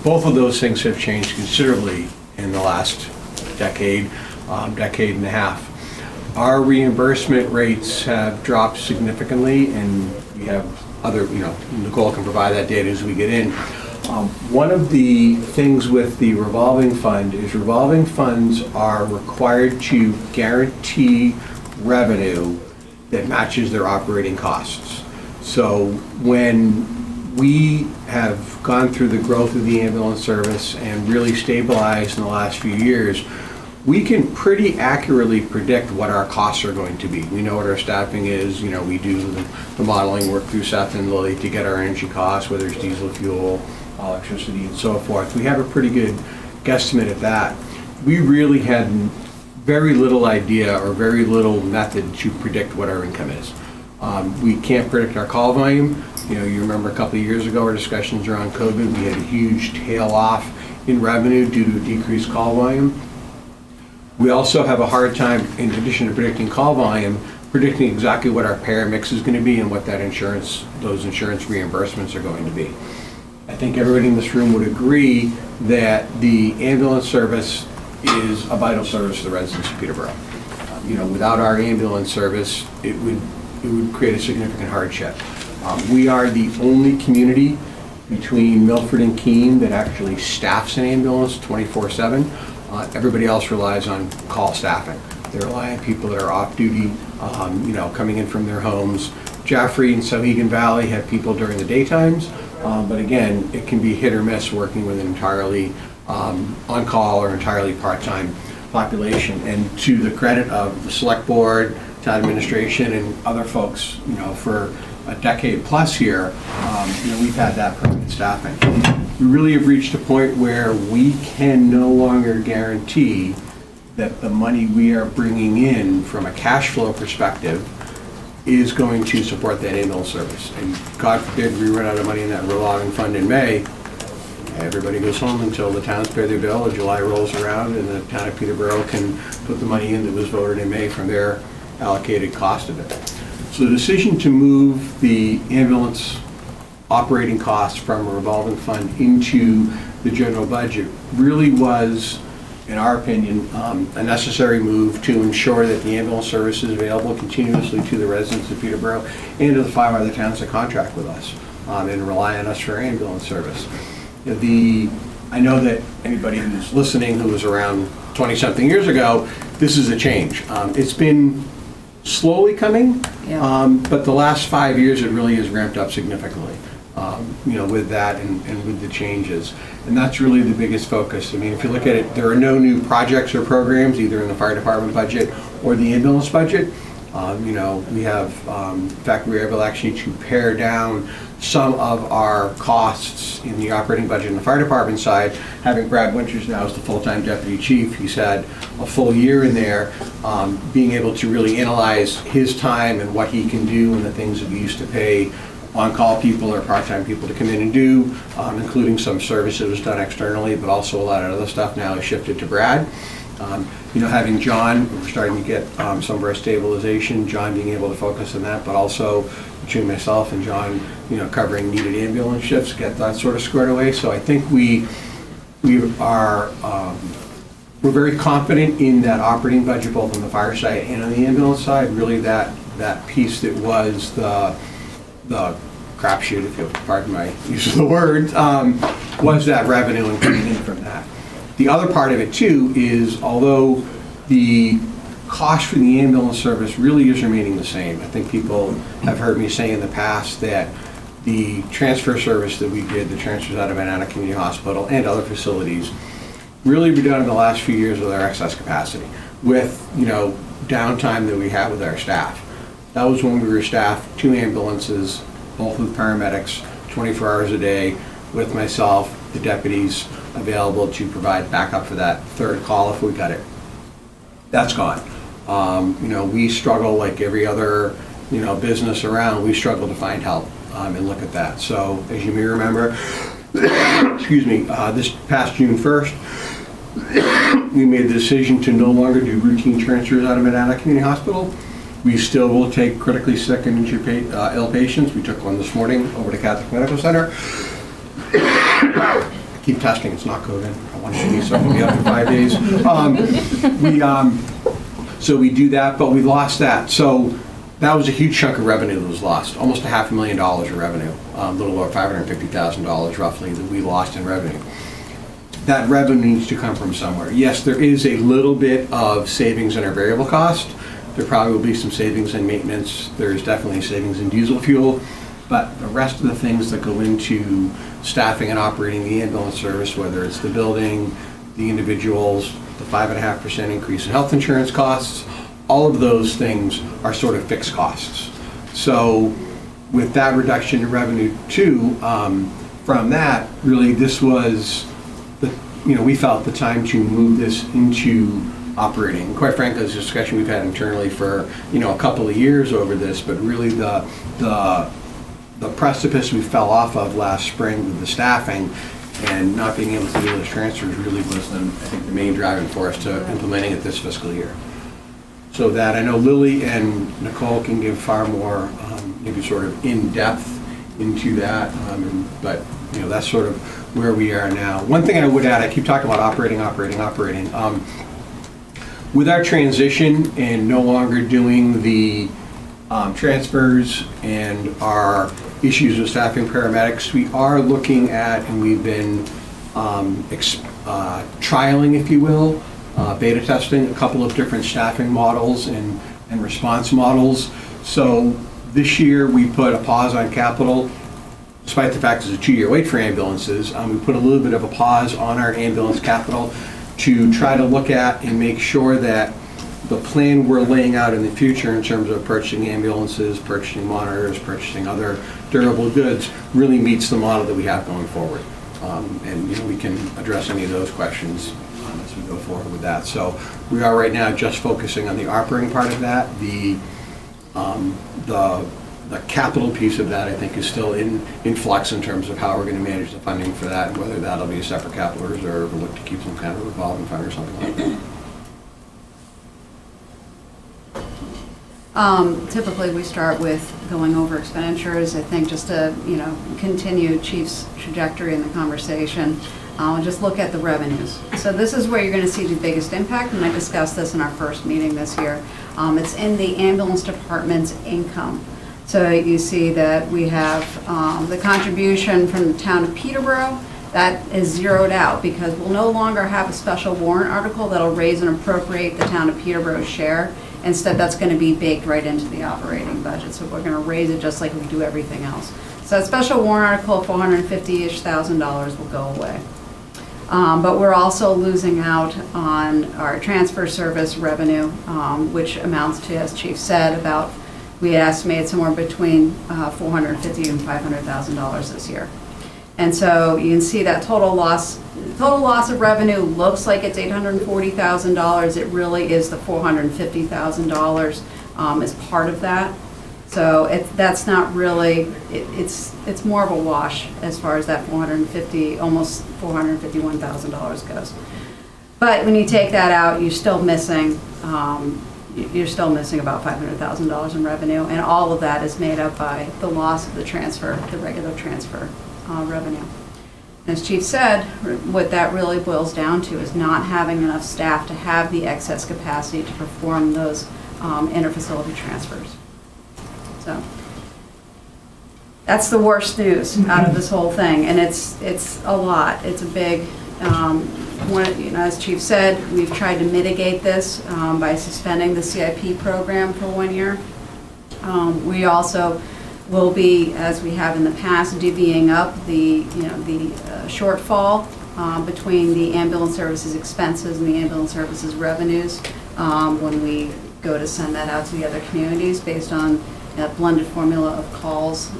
Both of those things have changed considerably in the last decade and a half. Our reimbursement rates have dropped significantly, and we have other, Nicole can provide that data as we get in. One of the things with the revolving fund is revolving funds are required to guarantee revenue that matches their operating costs. So when we have gone through the growth of the ambulance service and really stabilized in the last few years, we can pretty accurately predict what our costs are going to be. We know what our staffing is, we do the modeling work through Seth and Lily to get our energy costs, whether it's diesel, fuel, electricity, and so forth. We have a pretty good guesstimate of that. We really had very little idea or very little method to predict what our income is. We can't predict our call volume. You remember a couple of years ago, our discussions around COVID, we had a huge tail off in revenue due to a decreased call volume. We also have a hard time, in addition to predicting call volume, predicting exactly what our payer mix is going to be and what that those insurance reimbursements are going to be. I think everybody in this room would agree that the ambulance service is a vital service to the residents of Peterborough. Without our ambulance service, it would create a significant hardship. We are the only community between Milford and Keene that actually staffs an ambulance 24/7. Everybody else relies on call staffing. They rely on people that are off duty, coming in from their homes. Jaffrey and Sohegan Valley have people during the daytimes, but again, it can be hit or miss working with an entirely on-call or entirely part-time population. And to the credit of the select board, town administration, and other folks, for a decade plus here, we've had that permanent staffing. We really have reached a point where we can no longer guarantee that the money we are bringing in from a cash flow perspective is going to support that ambulance service. And God forbid we run out of money in that revolving fund in May, everybody goes home until the towns pay their bill, and July rolls around, and the town of Peterborough can put the money in that was voted in May from their allocated cost of it. So the decision to move the ambulance operating costs from a revolving fund into the general budget really was, in our opinion, a necessary move to ensure that the ambulance service is available continuously to the residents of Peterborough and to the 5 other towns that contract with us and rely on us for ambulance service. I know that anybody who's listening who was around 20-something years ago, this is a change. It's been slowly coming, but the last 5 years it really has ramped up significantly. With that and with the changes. And that's really the biggest focus. I mean, if you look at it, there are no new projects or programs, either in the fire department budget or the ambulance budget. We have, in fact, we were able actually to pare down some of our costs in the operating budget in the fire department side. Having Brad Winters now as the full-time deputy chief, he's had a full year in there, being able to really analyze his time and what he can do and the things that we used to pay on-call people or part-time people to come in and do, including some services done externally, but also a lot of other stuff now is shifted to Brad. Having John, we're starting to get some of our stabilization, John being able to focus on that, but also between myself and John, covering needed ambulance shifts, get that sort of squared away. So I think we're very confident in that operating budget, both on the fire side and on the ambulance side. Really that piece that was the crapshoot, if you'll pardon my use of the word, was that revenue and coming in from that. The other part of it too is, although the cost for the ambulance service really is remaining the same, I think people have heard me say in the past that the transfer service that we did, the transfers out of Anana Community Hospital and other facilities, really were done in the last few years with our excess capacity, with downtime that we had with our staff. That was when we were staffed 2 ambulances, both with paramedics, 24 hours a day, with myself, the deputies available to provide backup for that third call if we got it. That's gone. We struggle like every other, business around, we struggle to find help and look at that. So as you may remember, excuse me, this past June 1st, we made the decision to no longer do routine transfers out of Medina Community Hospital. We still will take critically sick and injured ill patients. We took one this morning over to Catholic Medical Center. Keep testing, it's not COVID. I want it to be, so I can be up for 5 days. So we do that, but we lost that. So that was a huge chunk of revenue that was lost. Almost $500,000 of revenue, a little over $550,000 roughly that we lost in revenue. That revenue needs to come from somewhere. Yes, there is a little bit of savings in our variable cost. There probably will be some savings in maintenance. There's definitely savings in diesel fuel, but the rest of the things that go into staffing and operating the ambulance service, whether it's the building, the individuals, the 5.5% increase in health insurance costs, all of those things are sort of fixed costs. So with that reduction in revenue too, from that, really this was, we felt the time to move this into operating. Quite frankly, it's a discussion we've had internally for a couple of years over this, but really the precipice we fell off of last spring with the staffing And not being able to do those transfers really was, I think, the main driving force to implementing it this fiscal year. So that, I know Lily and Nicole can give far more, maybe sort of in-depth into that, but, you know, that's sort of where we are now. One thing I would add, I keep talking about operating. With our transition and no longer doing the transfers and our issues with staffing paramedics, we are looking at, and we've been trialing, if you will, beta testing a couple of different staffing models and response models. So this year we put a pause on capital, despite the fact there's a 2-year wait for ambulances. We put a little bit of a pause on our ambulance capital to try to look at and make sure that the plan we're laying out in the future in terms of purchasing ambulances, purchasing monitors, purchasing other durable goods really meets the model that we have going forward. And, you know, we can address any of those questions as we go forward with that. So we are right now just focusing on the operating part of that. The capital piece of that, I think, is still in flux in terms of how we're going to manage the funding for that, and whether that'll be a separate capital reserve or look to keep some kind of revolving fund or something like that. Typically, we start with going over expenditures. I think just to, you know, continue Chief's trajectory in the conversation, just look at the revenues. So this is where you're going to see the biggest impact, and I discussed this in our first meeting this year. It's in the ambulance department's income. So you see that we have the contribution from the town of Peterborough. That is zeroed out because we'll no longer have a special warrant article that'll raise and appropriate the town of Peterborough's share. Instead, that's going to be baked right into the operating budget. So we're going to raise it just like we do everything else. So that special warrant article, $450-ish thousand will go away. But we're also losing out on our transfer service revenue, which amounts to, as Chief said, about, we estimate somewhere between $450,000 and $500,000 this year. And so you can see that total loss of revenue looks like it's $840,000. It really is the $450,000 as part of that. So that's not really, it's more of a wash as far as that almost $451,000 goes. But when you take that out, you're still missing about $500,000 in revenue, and all of that is made up by the loss of the regular transfer revenue. As Chief said, what that really boils down to is not having enough staff to have the excess capacity to perform those interfacility transfers. So that's the worst news out of this whole thing, and it's a lot. It's a big as Chief said, we've tried to mitigate this by suspending the CIP program for 1 year. We also will be, as we have in the past, divvying up the shortfall between the ambulance services expenses and the ambulance services revenues when we go to send that out to the other communities based on a blended formula of calls,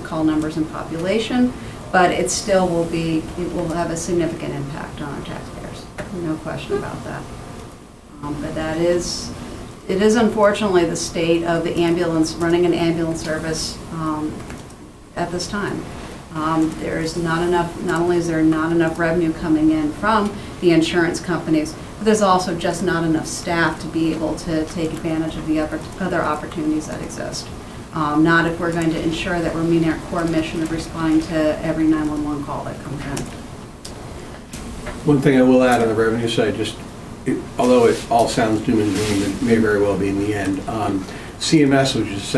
call numbers, and population. But it still will have a significant impact on our taxpayers. No question about that. But it is unfortunately the state of the ambulance, running an ambulance service at this time. There is not only is there not enough revenue coming in from the insurance companies, but there's also just not enough staff to be able to take advantage of the other opportunities that exist. Not if we're going to ensure that we're meeting our core mission of responding to every 911 call that comes in. One thing I will add on the revenue side, although it all sounds doom and gloom, it may very well be in the end. CMS, which is the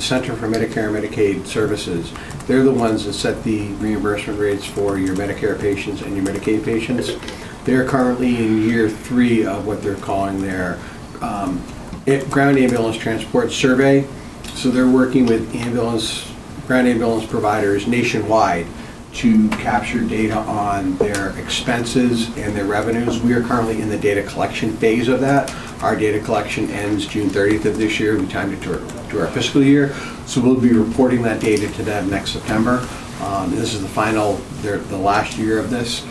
Center for Medicare and Medicaid Services, they're the ones that set the reimbursement rates for your Medicare patients and your Medicaid patients. They're currently in year 3 of what they're calling their ground ambulance transport survey. So they're working with ground ambulance providers nationwide to capture data on their expenses and their revenues. We are currently in the data collection phase of that. Our data collection ends June 30th of this year. We timed it to our fiscal year. So we'll be reporting that data to them next September. This is the last year of this.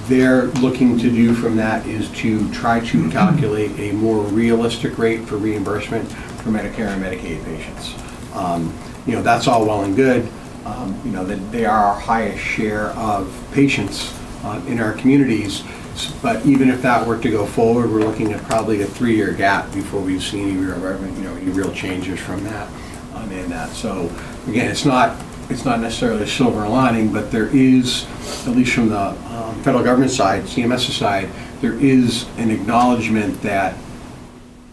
They're looking to do from that is to try to calculate a more realistic rate for reimbursement for Medicare and Medicaid patients. That's all well and good. that they are our highest share of patients in our communities. But even if that were to go forward, we're looking at probably a 3-year gap before we've seen any real revenue, any real changes from that. In that. So again, it's not necessarily a silver lining, but there is, at least from the federal government side, CMS's side, there is an acknowledgement that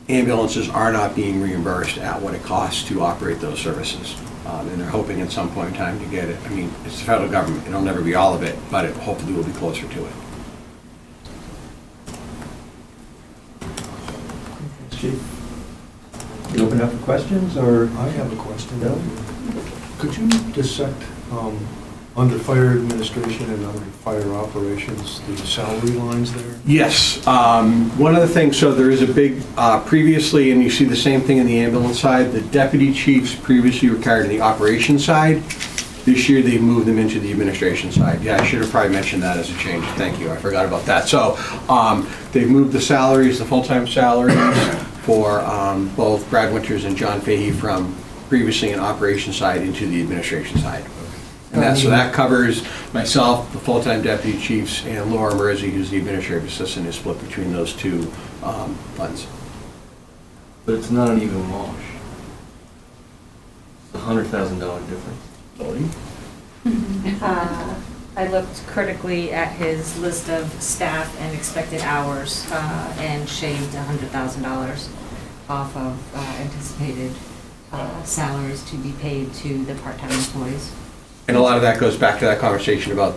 ambulances are not being reimbursed at what it costs to operate those services. And they're hoping at some point in time to get it. I mean, it's the federal government. It'll never be all of it, but it hopefully will be closer to it. Chief, you open up for questions, or? I have a question. No? Could you dissect, under fire administration and under fire operations, the salary lines there? Yes. One of the things, so there is a big, previously, and you see the same thing in the ambulance side, the deputy chiefs previously were carried to the operations side. This year, they've moved them into the administration side. Yeah, I should have probably mentioned that as a change. Thank you, I forgot about that. So they've moved the salaries, the full-time salaries for both Brad Winters and John Fahey from previously an operations side into the administration side. And so that covers myself, the full-time deputy chiefs, and Laura Mersey, who's the administrative assistant, is split between those two funds. But it's not an even wash. It's a $100,000 difference. I looked critically at his list of staff and expected hours and shaved $100,000 off of anticipated salaries to be paid to the part-time employees. And a lot of that goes back to that conversation about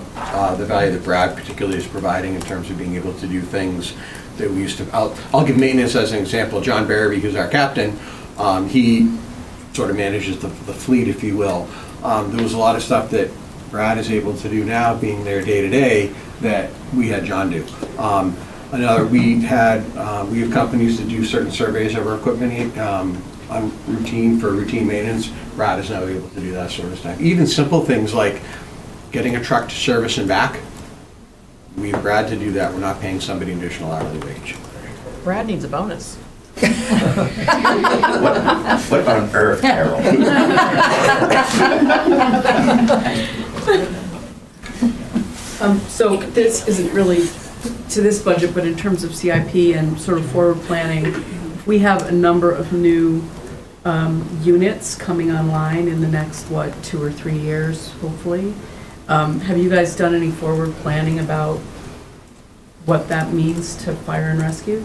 the value that Brad particularly is providing in terms of being able to do things that we used to. I'll give maintenance as an example. John Barrowby, who's our captain, he sort of manages the fleet, if you will. There was a lot of stuff that Brad is able to do now, being there day to day, that we had John do. We have companies that do certain surveys of our equipment on routine for routine maintenance. Brad is now able to do that sort of stuff. Even simple things like getting a truck to service and back. We have Brad to do that. We're not paying somebody an additional hourly wage. Brad needs a bonus. What on earth, Carol? So this isn't really to this budget, but in terms of CIP and sort of forward planning, we have a number of new units coming online in the next, 2 or 3 years, hopefully. Have you guys done any forward planning about what that means to fire and rescue?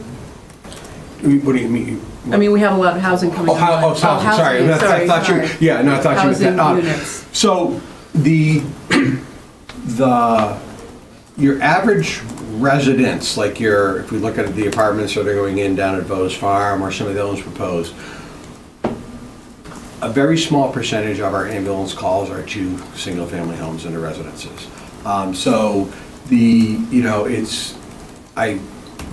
What do you mean? I mean, we have a lot of housing coming online. Housing, sorry. I thought you. Yeah, no, I thought you meant that. Units. So your average residents, like if we look at the apartments that are going in down at Vos Farm or some of the ones proposed, a very small percentage of our ambulance calls are to single-family homes and to residences.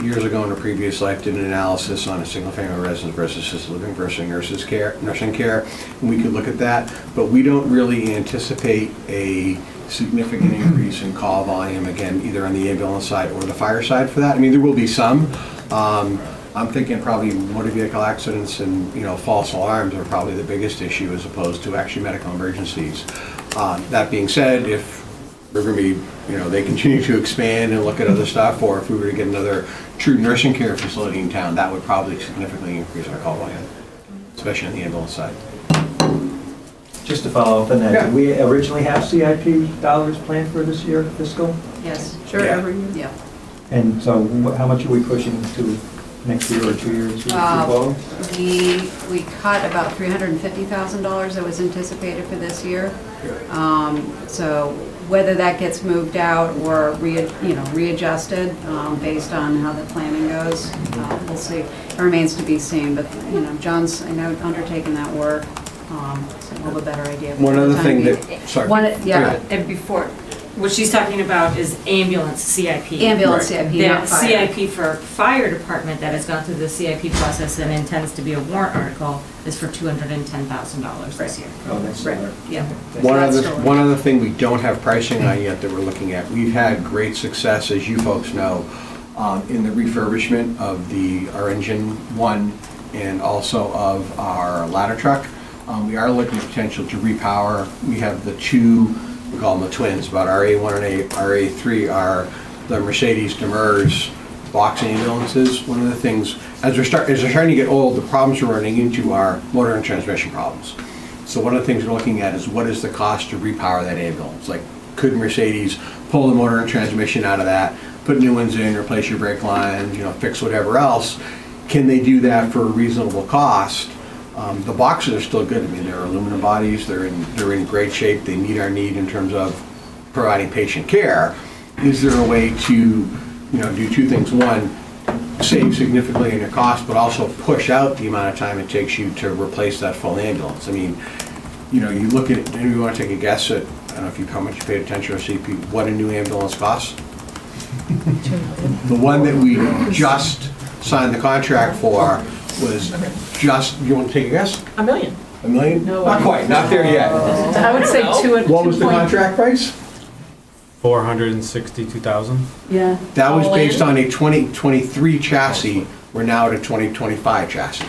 Years ago in a previous life did an analysis on a single-family residence versus assisted living versus nursing care, and we could look at that, but we don't really anticipate a significant increase in call volume, again, either on the ambulance side or the fire side for that. I mean, there will be some. I'm thinking probably motor vehicle accidents and, false alarms are probably the biggest issue as opposed to actually medical emergencies. That being said, if Rivermead, they continue to expand and look at other stuff, or if we were to get another true nursing care facility in town, that would probably significantly increase our call volume, especially on the ambulance side. Just to follow up on that, Yeah. did we originally have CIP dollars planned for this year fiscal? Yes, sure, Yeah. every year. Yeah. And so how much are we pushing to next year or 2 years? We cut about $350,000 that was anticipated for this year. So whether that gets moved out or readjusted based on how the planning goes, we'll see. It remains to be seen, but John's, I know, undertaking that work, so we'll have a better idea. One other thing And before, what she's talking about is ambulance CIP. Ambulance CIP, not The fire. CIP for fire department that has gone through the CIP process and intends to be a warrant article is for $210,000 this year. Oh, that's Right. Yeah. One other thing we don't have pricing on yet that we're looking at. We've had great success, as you folks know, in the refurbishment of our engine one and also of our ladder truck. We are looking at potential to repower. We have the two, we call them the twins, but RA1 and RA3 are the Mercedes Demers box ambulances. One of the things, as they're starting to get old, the problems we're running into are motor and transmission problems. So one of the things we're looking at is what is the cost to repower that ambulance? Like, could Mercedes pull the motor and transmission out of that, put new ones in, replace your brake lines, fix whatever else? Can they do that for a reasonable cost? The boxes are still good. I mean, they're aluminum bodies. They're in great shape. They meet our need in terms of providing patient care. Is there a way to, do two things? One, save significantly in your cost, but also push out the amount of time it takes you to replace that full ambulance. I mean, you look at it, and you want to take a guess at, I don't know if how much you paid attention to CP, what a new ambulance costs? The one that we just signed the contract for was just, you want to take a guess? $1 million. $1 million? No. Not quite, not there yet. I would say What was the contract price? $462,000. Yeah. That was All based in? on a 2023 chassis. We're now at a 2025 chassis.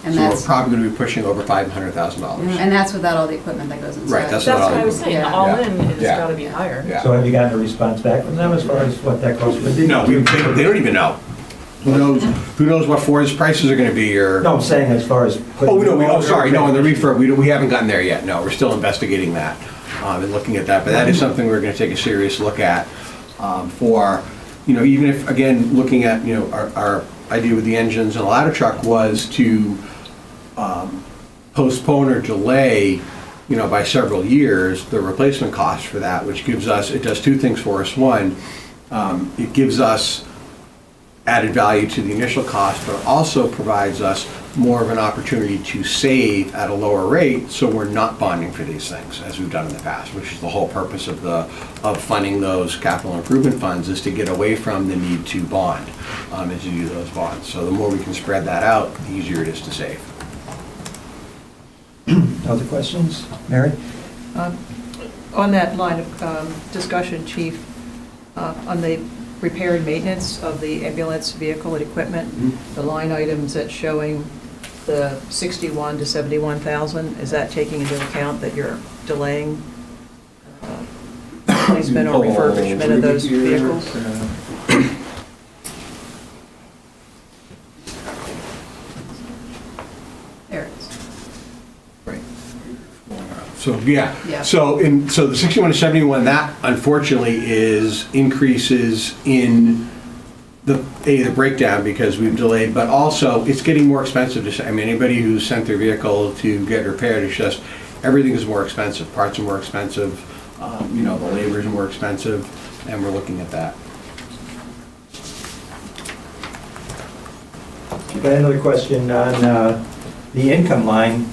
And So we're that's, probably going to be pushing over $500,000. and that's without all the equipment that goes inside. Right, that's That's what what I was saying, the Yeah. all-in has Yeah. got to be higher. Yeah. So have you gotten a response back from them as far as what that cost would be? No, they don't even know. Who knows what Ford's prices are going to be, or... No, I'm saying as far as. Oh, no, sorry, no, on the refurb, we haven't gotten there yet, no, we're still investigating that, and looking at that, but that is something we're gonna take a serious look at, for, even if, again, looking at, our idea with the engines and the ladder truck was to, postpone or delay, by several years, the replacement cost for that, which gives us, it does two things for us. One, it gives us added value to the initial cost, but also provides us more of an opportunity to save at a lower rate, so we're not bonding for these things, as we've done in the past, which is the whole purpose of funding those capital improvement funds, is to get away from the need to bond, and to do those bonds. So the more we can spread that out, the easier it is to save. Other questions? Mary? On that line of discussion, Chief, on the repair and maintenance of the ambulance vehicle and equipment, the line items that's showing the 61 to 71,000, is that taking into account that you're delaying replacement or refurbishment of those vehicles? There it is. So, yeah, Yeah. so the 61 to 71, that unfortunately is increases in the breakdown because we've delayed, but also it's getting more expensive to, anybody who's sent their vehicle to get repaired, it's just, everything is more expensive, parts are more expensive, the labor is more expensive, and we're looking at that. Got another question on the income line.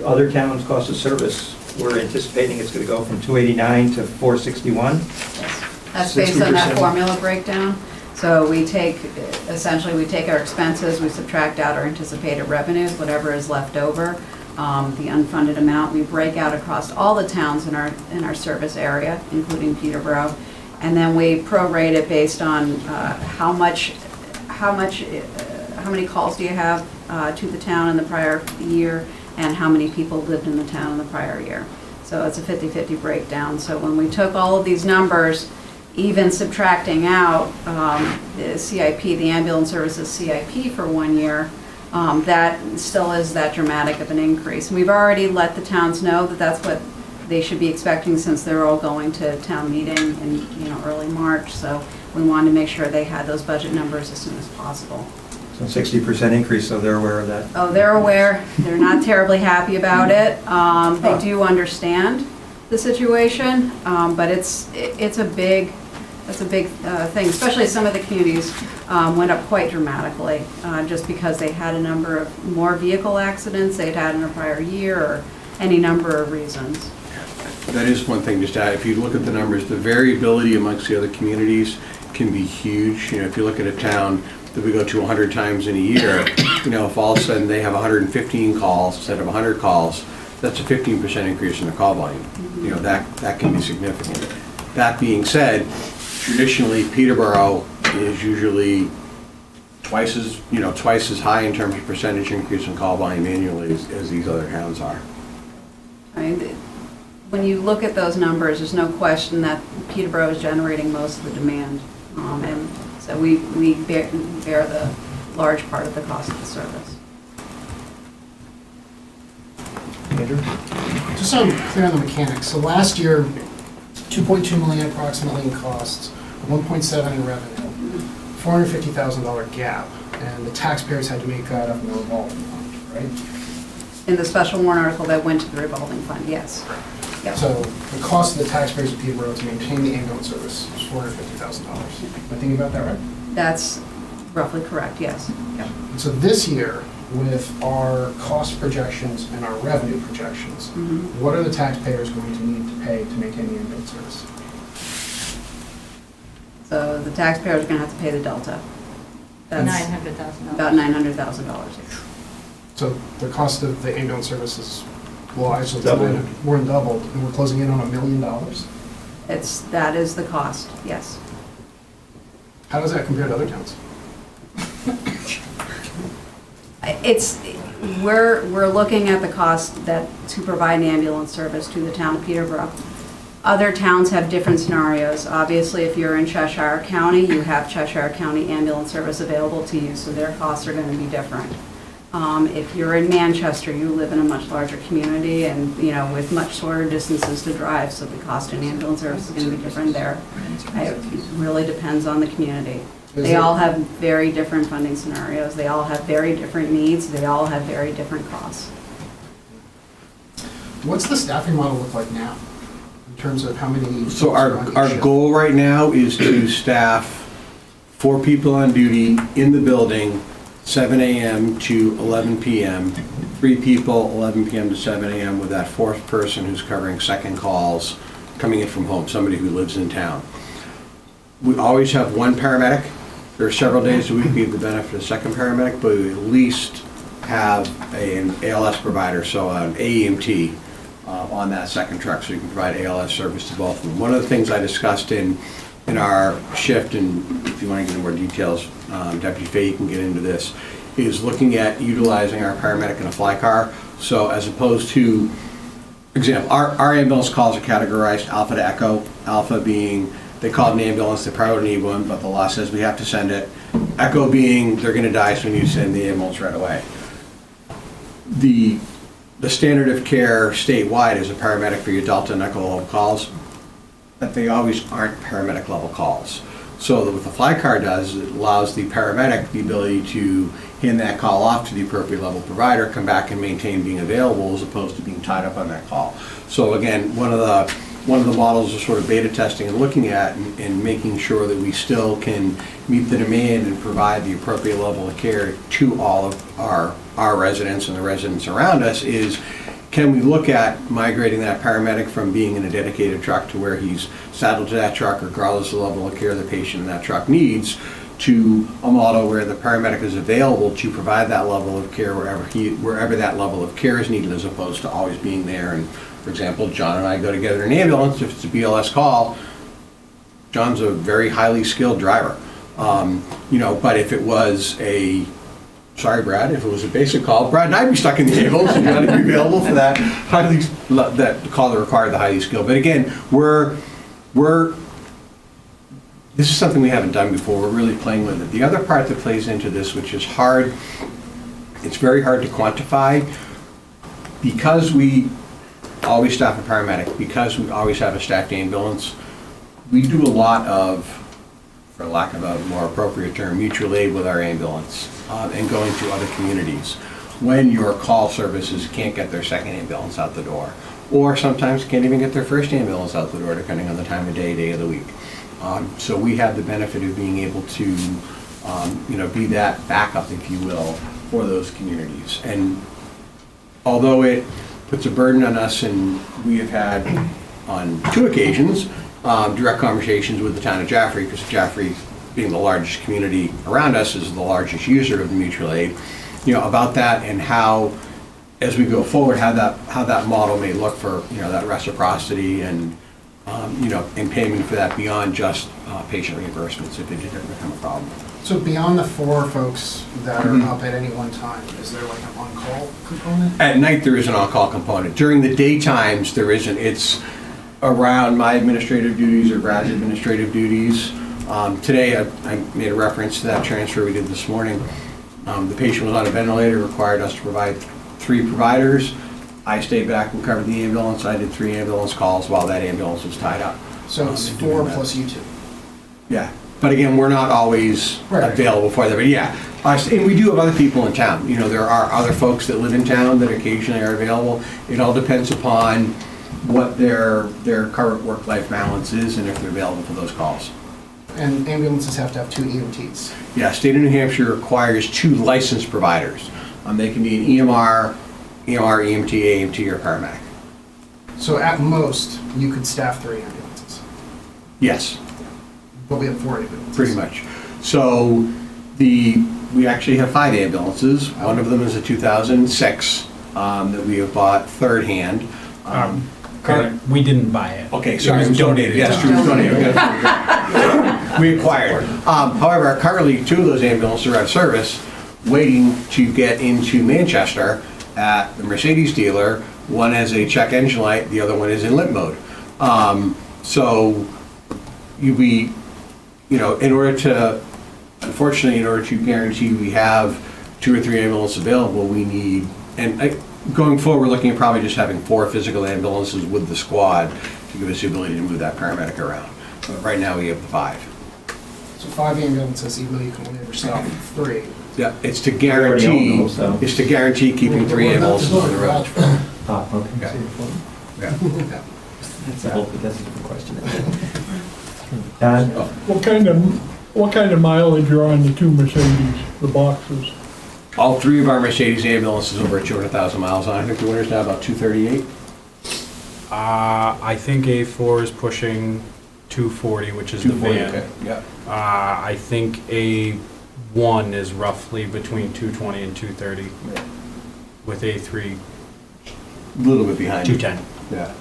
Other towns' cost of service, we're anticipating it's going to go from 289 to 461. That's based on that 60%. formula breakdown. So we take our expenses, we subtract out our anticipated revenues, whatever is left over, the unfunded amount, we break out across all the towns in our service area, including Peterborough, and then we prorate it based on how many calls do you have to the town in the prior year, and how many people lived in the town in the prior year. So it's a 50-50 breakdown. So when we took all of these numbers, even subtracting out the CIP, the ambulance services CIP for 1 year, that still is that dramatic of an increase. And we've already let the towns know that that's what they should be expecting, since they're all going to town meeting in early March. So we wanted to make sure they had those budget numbers as soon as possible. So 60% increase, so they're aware of that. Oh, they're aware. They're not terribly happy about it. They do understand the situation, but it's a big thing, especially some of the communities went up quite dramatically, just because they had a number of more vehicle accidents they'd had in a prior year, or any number of reasons. That is one thing, just to add, if you look at the numbers, the variability amongst the other communities can be huge. If you look at a town that we go to 100 times in a year, if all of a sudden they have 115 calls instead of 100 calls, that's a 15% increase in the call volume. That can be significant. That being said, traditionally Peterborough is usually twice as high in terms of percentage increase in call volume annually as these other towns are. I mean, when you look at those numbers, there's no question that Peterborough is generating most of the demand. And so we bear the large part of the cost of the service. Just so I'm clear on the mechanics, so last year, 2.2 million approximately in costs, 1.7 in revenue, $450,000 gap, and the taxpayers had to make that up in the revolving fund, right? In the special warrant article that went to the revolving fund, yes. Yep. So the cost of the taxpayers of Peterborough to maintain the ambulance service is $450,000. Am I thinking about that right? That's roughly correct, yes. Yep. And so this year, with our cost projections and our revenue projections, what are the taxpayers going to need to pay to maintain the ambulance service? So the taxpayers are going to have to pay the delta. That's $900,000. about $900,000. So the cost of the ambulance service is, well, actually, it's Doubled. more than doubled, and we're closing in on $1 million. That is the cost, yes. How does that compare to other towns? We're looking at the cost to provide an ambulance service to the town of Peterborough. Other towns have different scenarios. Obviously, if you're in Cheshire County, you have Cheshire County ambulance service available to you, so their costs are going to be different. If you're in Manchester, you live in a much larger community and, with much shorter distances to drive, so the cost of an ambulance service is going to be different there. It really depends on the community. They all have very different funding scenarios. They all have very different needs. They all have very different costs. What's the staffing model look like now, in terms of how many? So folks are on each our shift? goal right now is to staff 4 people on duty in the building, 7 a.m. to 11 p.m., 3 people, 11 p.m. to 7 a.m., with that 4th person who's covering second calls coming in from home, somebody who lives in town. We always have 1 paramedic. There are several days a week we have the benefit of a second paramedic, but we at least have an ALS provider, so an AEMT on that second truck, so you can provide ALS service to both of them. One of the things I discussed in our shift, and if you want to get into more details, Deputy Fay can get into this, is looking at utilizing our paramedic in a fly car. So as opposed to, example, our ambulance calls are categorized Alpha to Echo, Alpha being they called an ambulance, they probably don't need one, but the law says we have to send it. Echo being they're going to die, so we need to send the ambulance right away. The standard of care statewide is a paramedic for your Delta and Echo level calls, but they always aren't paramedic level calls. So what the fly car does is it allows the paramedic the ability to hand that call off to the appropriate level provider, come back and maintain being available as opposed to being tied up on that call. So again, one of the models is sort of beta testing and looking at and making sure that we still can meet the demand and provide the appropriate level of care to all of our residents and the residents around us is, can we look at migrating that paramedic from being in a dedicated truck to where he's saddled to that truck regardless of the level of care the patient in that truck needs, to a model where the paramedic is available to provide that level of care wherever that level of care is needed, as opposed to always being there. And for example, John and I go together in an ambulance. If it's a BLS call, John's a very highly skilled driver. But if it was sorry, Brad, if it was a basic call, Brad and I'd be stuck in the ambulance and you had to be available for that call that required the highly skilled. But again, this is something we haven't done before. We're really playing with it. The other part that plays into this, which is hard, it's very hard to quantify, because we always staff a paramedic, because we always have a staffed ambulance, we do a lot of, for lack of a more appropriate term, mutual aid with our ambulance and going to other communities when your call services can't get their second ambulance out the door, or sometimes can't even get their first ambulance out the door, depending on the time of day of the week. So we have the benefit of being able to be that backup, if you will, for those communities. And although it puts a burden on us, and we have had on 2 occasions direct conversations with the town of Jaffrey, because Jaffrey, being the largest community around us, is the largest user of the mutual aid, about that, and how, as we go forward, how that model may look for that reciprocity and in payment for that beyond just patient reimbursements if it did ever become a problem. So beyond the 4 folks that are up at any one time, is there like an on-call component? At night, there is an on-call component. During the daytimes, there isn't. It's around my administrative duties or Brad's administrative duties. Today, I made a reference to that transfer we did this morning. The patient was on a ventilator, required us to provide 3 providers. I stayed back and covered the ambulance. I did 3 ambulance calls while that ambulance was tied up. So it's 4 plus you 2? Yeah, but again, we're not always available for that, but yeah. And we do have other people in town. There are other folks that live in town that occasionally are available. It all depends upon what their current work-life balance is and if they're available for those calls. And ambulances have to have 2 EMTs? Yeah, state of New Hampshire requires 2 licensed providers. They can be an EMR, EMT, AMT, or paramedic. So at most, you could staff 3 ambulances? Yes. But we have 4 ambulances? Pretty much. So we actually have 5 ambulances. One of them is a 2006 that we have bought third hand. We didn't buy it. Okay, sorry. It was donated. Yes, true, it was donated. We acquired. However, currently 2 of those ambulances are out of service, waiting to get into Manchester at the Mercedes dealer. One has a check engine light, the other one is in limp mode. So unfortunately, in order to guarantee we have 2 or 3 ambulances available, we need, going forward, we're looking at probably just having 4 physical ambulances with the squad to give us the ability to move that paramedic around. But right now, we have 5. So 5 ambulances, even though you can only ever staff 3. Yeah, it's to guarantee, keeping 3 ambulances on the road. Okay. Yeah. That's a question. Don? What kind of mileage are on the 2 Mercedes, the boxes? All 3 of our Mercedes ambulances over 200,000 miles on. I think the winner's now about 238. I think A4 is pushing 240, which is the van. Okay. Yeah. I think A1 is roughly between 220 and 230, with A3 A little bit behind. 210. Yeah.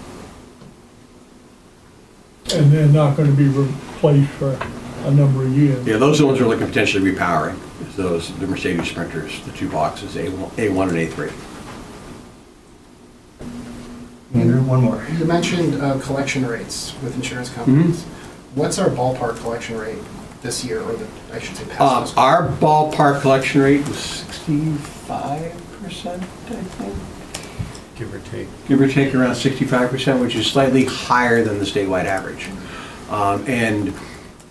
And they're not gonna be replaced for a number of years. Yeah, those are the ones we're looking at potentially repowering. The Mercedes Sprinters, the 2 boxes, A1 and A3. Andrew, one more. You mentioned collection rates with insurance companies. What's our ballpark collection rate this year, or I should say past? Our ballpark collection rate was 65%, I think. Give or take. Give or take around 65%, which is slightly higher than the statewide average. And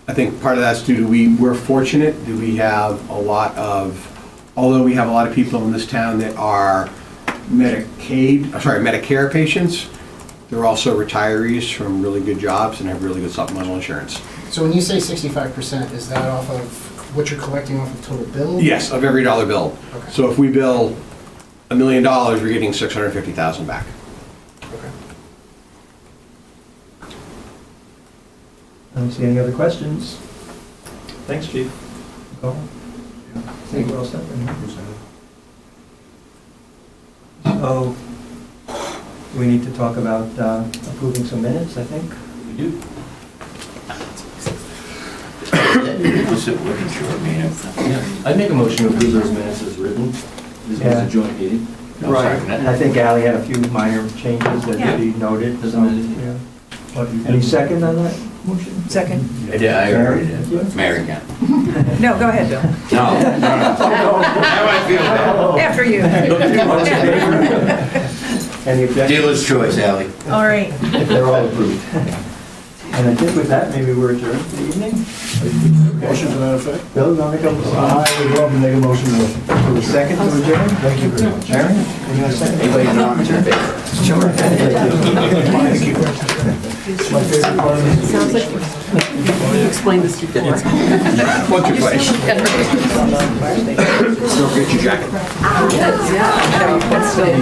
I think part of that's due to we're fortunate that we have although we have a lot of people in this town that are Medicare patients, they're also retirees from really good jobs and have really good supplemental insurance. So when you say 65%, is that off of what you're collecting off of total bill? Yes, of every dollar billed. Okay. So if we bill $1 million, we're getting $650,000 back. Okay. I don't see any other questions. Thanks, Chief. Go on. I think we're all set then. So, we need to talk about approving some minutes, I think. We do. I make a motion to approve those minutes as written. This was a joint meeting. Right, and I think Ally had a few minor changes that she noted. Doesn't matter. Any second on that motion? Second. Yeah, I Mary? agree. Mary can. No, go ahead, Bill. No. Now I feel bad. After you. Any objections? Dealer's choice, Ally. All right. They're all approved. And I think with that, maybe we're adjourned for the evening. Motion to that effect? Bill, you want to make a motion? I would love to make a motion to For the second to adjourn? Thank you very much. Mary, you want a second? Anybody not in favor? Sure. My favorite part of this. Sounds like you explained this before. Once or twice. Still get your jacket. Yeah, that's still.